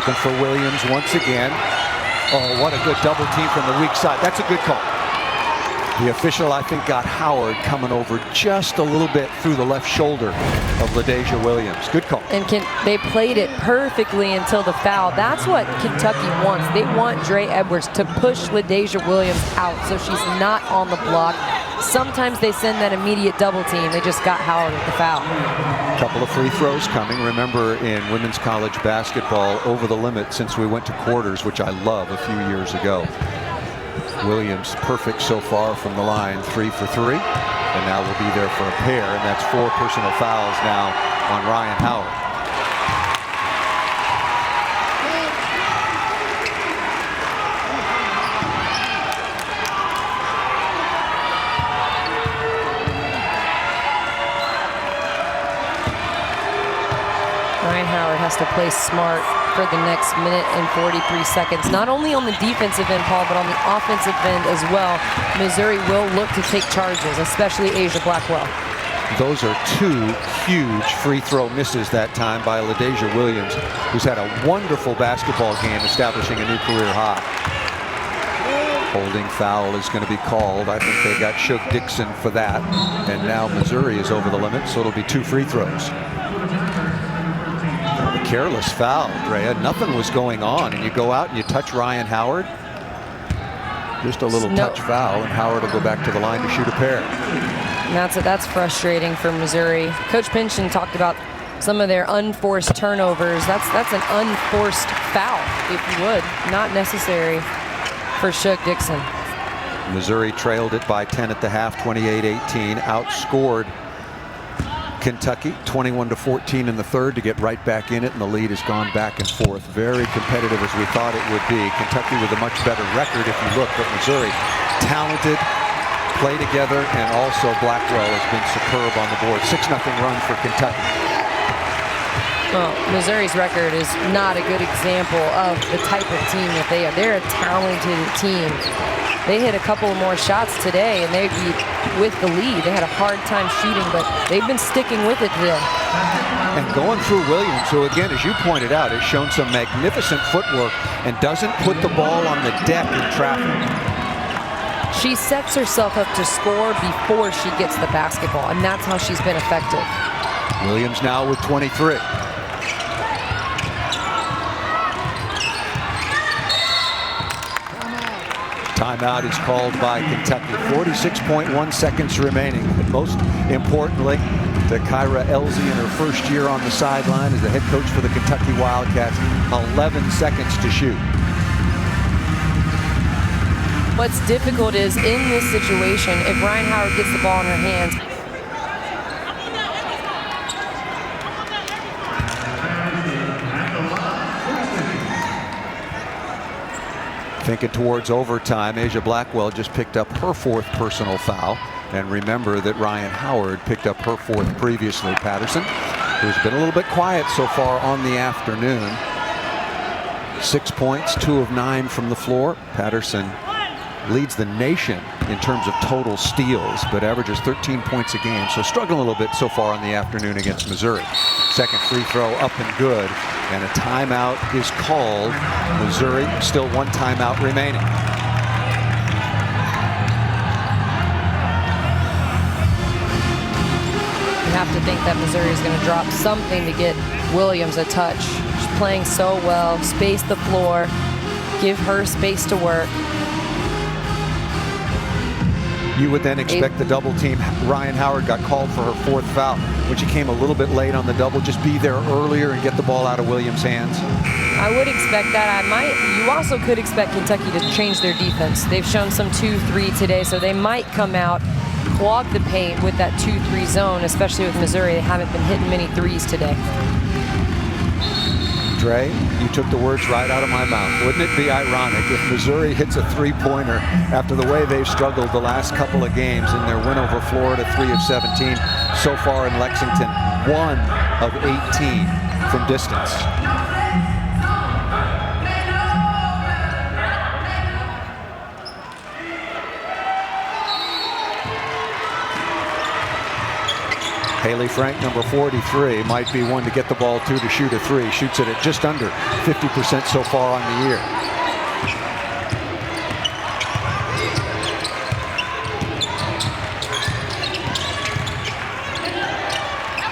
Looking for Williams once again. Oh, what a good double team from the weak side. That's a good call. The official, I think, got Howard coming over just a little bit through the left shoulder of LaDasia Williams. Good call. And they played it perfectly until the foul. That's what Kentucky wants. They want Dre Edwards to push LaDasia Williams out so she's not on the block. Sometimes they send that immediate double team. They just got Howard with the foul. A couple of free throws coming. Remember, in women's college basketball, over the limit since we went to quarters, which I love, a few years ago. Williams perfect so far from the line, 3 for 3, and now we'll be there for a pair, and that's 4 personal fouls now on Ryan Howard. Ryan Howard has to play smart for the next minute and 43 seconds. Not only on the defensive end, Paul, but on the offensive end as well. Missouri will look to take charges, especially Asia Blackwell. Those are 2 huge free throw misses that time by LaDasia Williams, who's had a wonderful basketball game, establishing a new career high. Holding foul is going to be called. I think they got Shug Dixon for that. And now Missouri is over the limit, so it'll be 2 free throws. Careless foul, Drea. Nothing was going on, and you go out and you touch Ryan Howard. Just a little touch foul, and Howard will go back to the line to shoot a pair. And that's frustrating for Missouri. Coach Pynchon talked about some of their unforced turnovers. That's an unforced foul, if you would. Not necessary for Shug Dixon. Missouri trailed it by 10 at the half, 28-18. Outscored Kentucky 21-14 in the third to get right back in it, and the lead has gone back and forth. Very competitive as we thought it would be. Kentucky with a much better record if you look, but Missouri talented, play together, and also Blackwell has been superb on the board. 6-0 run for Kentucky. Well, Missouri's record is not a good example of the type of team that they are. They're a talented team. They hit a couple more shots today, and they'd be with the lead. They had a hard time shooting, but they've been sticking with it today. And going through Williams, who again, as you pointed out, has shown some magnificent footwork and doesn't put the ball on the deck in traffic. She sets herself up to score before she gets the basketball, and that's how she's been effective. Williams now with 23. Timeout is called by Kentucky. 46.1 seconds remaining. But most importantly, to Kyra Elzy in her first year on the sideline as the head coach for the Kentucky Wildcats. 11 seconds to shoot. What's difficult is in this situation, if Ryan Howard gets the ball in her hands, thinking towards overtime, Asia Blackwell just picked up her 4th personal foul. And remember that Ryan Howard picked up her 4th previously. Patterson, who's been a little bit quiet so far on the afternoon. 6 points, 2 of 9 from the floor. Patterson leads the nation in terms of total steals, but averages 13 points a game. So struggling a little bit so far on the afternoon against Missouri. Second free throw up and good. And a timeout is called. Missouri still 1 timeout remaining. you have to think that Missouri is going to drop something to get Williams a touch. She's playing so well, space the floor, give her space to work. You would then expect the double team. Ryan Howard got called for her 4th foul, when she came a little bit late on the double. Just be there earlier and get the ball out of Williams' hands. I would expect that. You also could expect Kentucky to change their defense. They've shown some 2-3 today, so they might come out, clog the paint with that 2-3 zone, especially with Missouri. They haven't been hitting many threes today. Dre, you took the words right out of my mouth. Wouldn't it be ironic if Missouri hits a 3-pointer after the way they've struggled the last couple of games in their win over Florida, 3 of 17 so far in Lexington, 1 of 18 from distance. Haley Frank, number 43, might be one to get the ball to shoot a three. Shoots it at just under 50% so far on the year.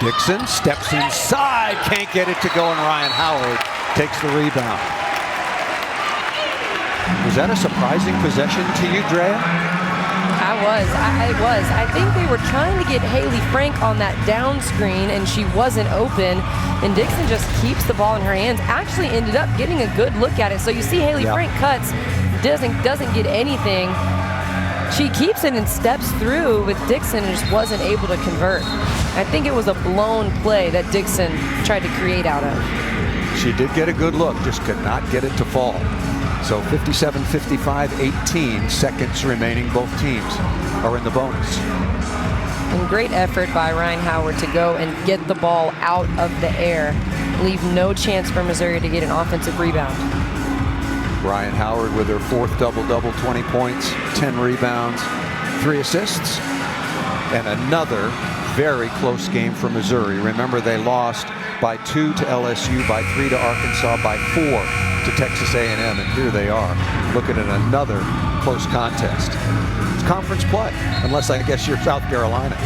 Dixon steps inside, can't get it to go, and Ryan Howard takes the rebound. Was that a surprising possession to you, Drea? I was. I think they were trying to get Haley Frank on that down screen, and she wasn't open. And Dixon just keeps the ball in her hands. Actually ended up getting a good look at it. So you see Haley Frank cuts, doesn't get anything. She keeps it and steps through with Dixon and just wasn't able to convert. I think it was a blown play that Dixon tried to create out of. She did get a good look, just could not get it to fall. So 57-55, 18 seconds remaining. Both teams are in the bonus. And great effort by Ryan Howard to go and get the ball out of the air. Leave no chance for Missouri to get an offensive rebound. Ryan Howard with her fourth double-double, 20 points, 10 rebounds, 3 assists, and another very close game for Missouri. Remember, they lost by 2 to LSU, by 3 to Arkansas, by 4 to Texas A&M, and here they are looking at another close contest. It's conference play, unless I guess you're South Carolina.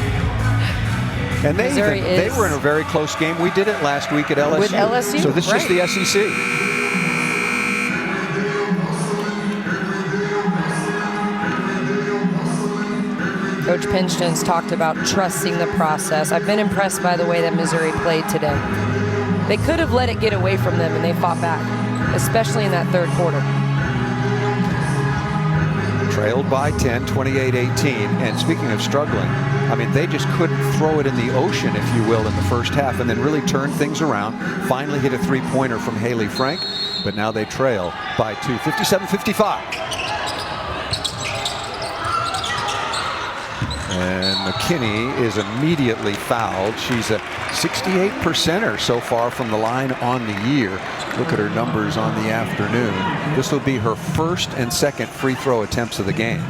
And they were in a very close game. We did it last week at LSU. With LSU, so this is just the SEC. Coach Pinchton's talked about trusting the process. I've been impressed by the way that Missouri played today. They could have let it get away from them, and they fought back, especially in that third quarter. Trailed by 10, 28-18. And speaking of struggling, I mean, they just couldn't throw it in the ocean, if you will, in the first half, and then really turn things around. Finally hit a three-pointer from Haley Frank, but now they trail by 2, 57-55. And McKinney is immediately fouled. She's a 68%er so far from the line on the year. Look at her numbers on the afternoon. This will be her first and second free throw attempts of the game.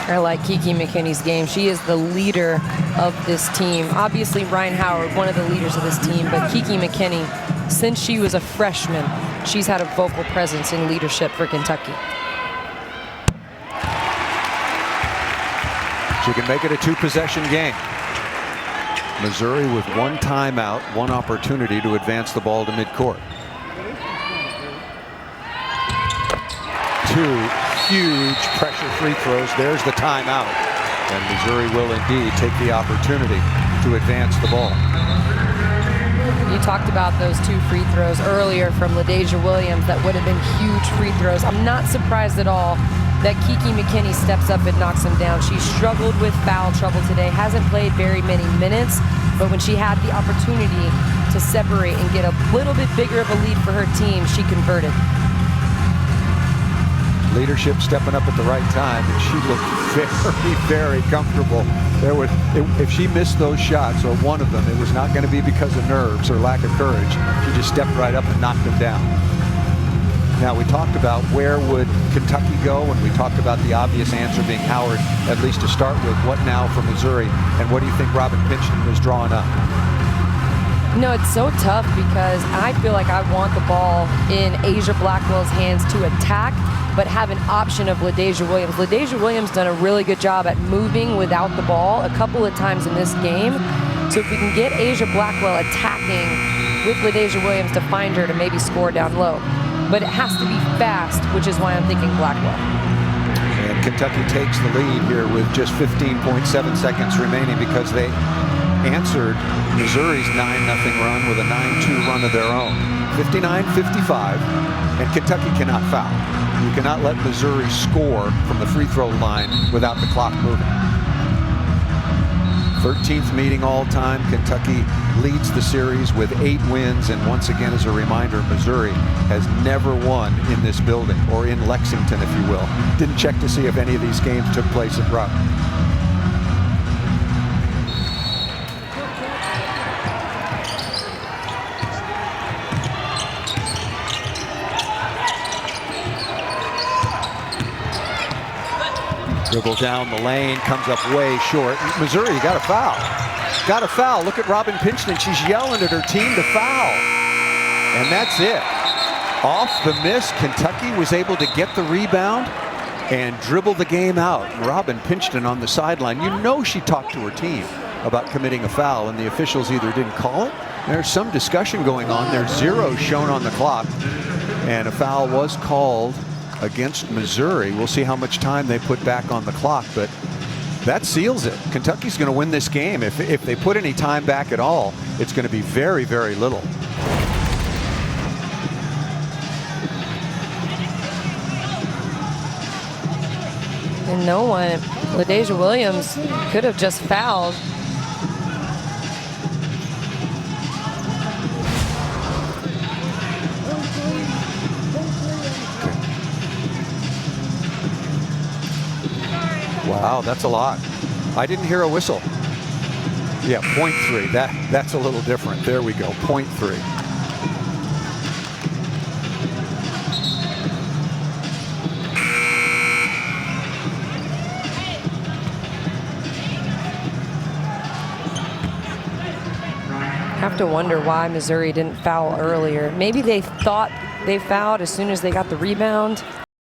I like Kiki McKinney's game. She is the leader of this team. Obviously, Ryan Howard, one of the leaders of this team, but Kiki McKinney, since she was a freshman, she's had a vocal presence in leadership for Kentucky. She can make it a 2-possession game. Missouri with 1 timeout, 1 opportunity to advance the ball to midcourt. 2 huge pressure free throws. There's the timeout. And Missouri will indeed take the opportunity to advance the ball. You talked about those 2 free throws earlier from LaDasia Williams that would have been huge free throws. I'm not surprised at all that Kiki McKinney steps up and knocks them down. She struggled with foul trouble today, hasn't played very many minutes, but when she had the opportunity to separate and get a little bit bigger of a lead for her team, she converted. Leadership stepping up at the right time, and she looked very, very comfortable. If she missed those shots, or one of them, it was not going to be because of nerves or lack of courage. She just stepped right up and knocked them down. Now, we talked about where would Kentucky go, and we talked about the obvious answer being Howard, at least to start with. What now for Missouri, and what do you think Robin Pinchton is drawing up? No, it's so tough because I feel like I want the ball in Asia Blackwell's hands to attack, but have an option of LaDasia Williams. LaDasia Williams done a really good job at moving without the ball a couple of times in this game. So if we can get Asia Blackwell attacking with LaDasia Williams to find her to maybe score down low. But it has to be fast, which is why I'm thinking Blackwell. And Kentucky takes the lead here with just 15.7 seconds remaining because they answered Missouri's 9-0 run with a 9-2 run of their own. 59-55, and Kentucky cannot foul. You cannot let Missouri score from the free throw line without the clock moving. 13th meeting all time. Kentucky leads the series with 8 wins, and once again, as a reminder, Missouri has never won in this building, or in Lexington, if you will. Didn't check to see if any of these games took place at Rupp. Dribble down the lane, comes up way short. Missouri, you got a foul. Got a foul. Look at Robin Pinchton. She's yelling at her team to foul. And that's it. Off the miss, Kentucky was able to get the rebound and dribble the game out. Robin Pinchton on the sideline. You know she talked to her team about committing a foul, and the officials either didn't call it. There's some discussion going on. There's 0 shown on the clock, and a foul was called against Missouri. We'll see how much time they put back on the clock, but that seals it. Kentucky's going to win this game. If they put any time back at all, it's going to be very, very little. And no one, LaDasia Williams could have just fouled. Wow, that's a lot. I didn't hear a whistle. Yeah, .3. That's a little different. There we go, .3. Have to wonder why Missouri didn't foul earlier. Maybe they thought they fouled as soon as they got the rebound.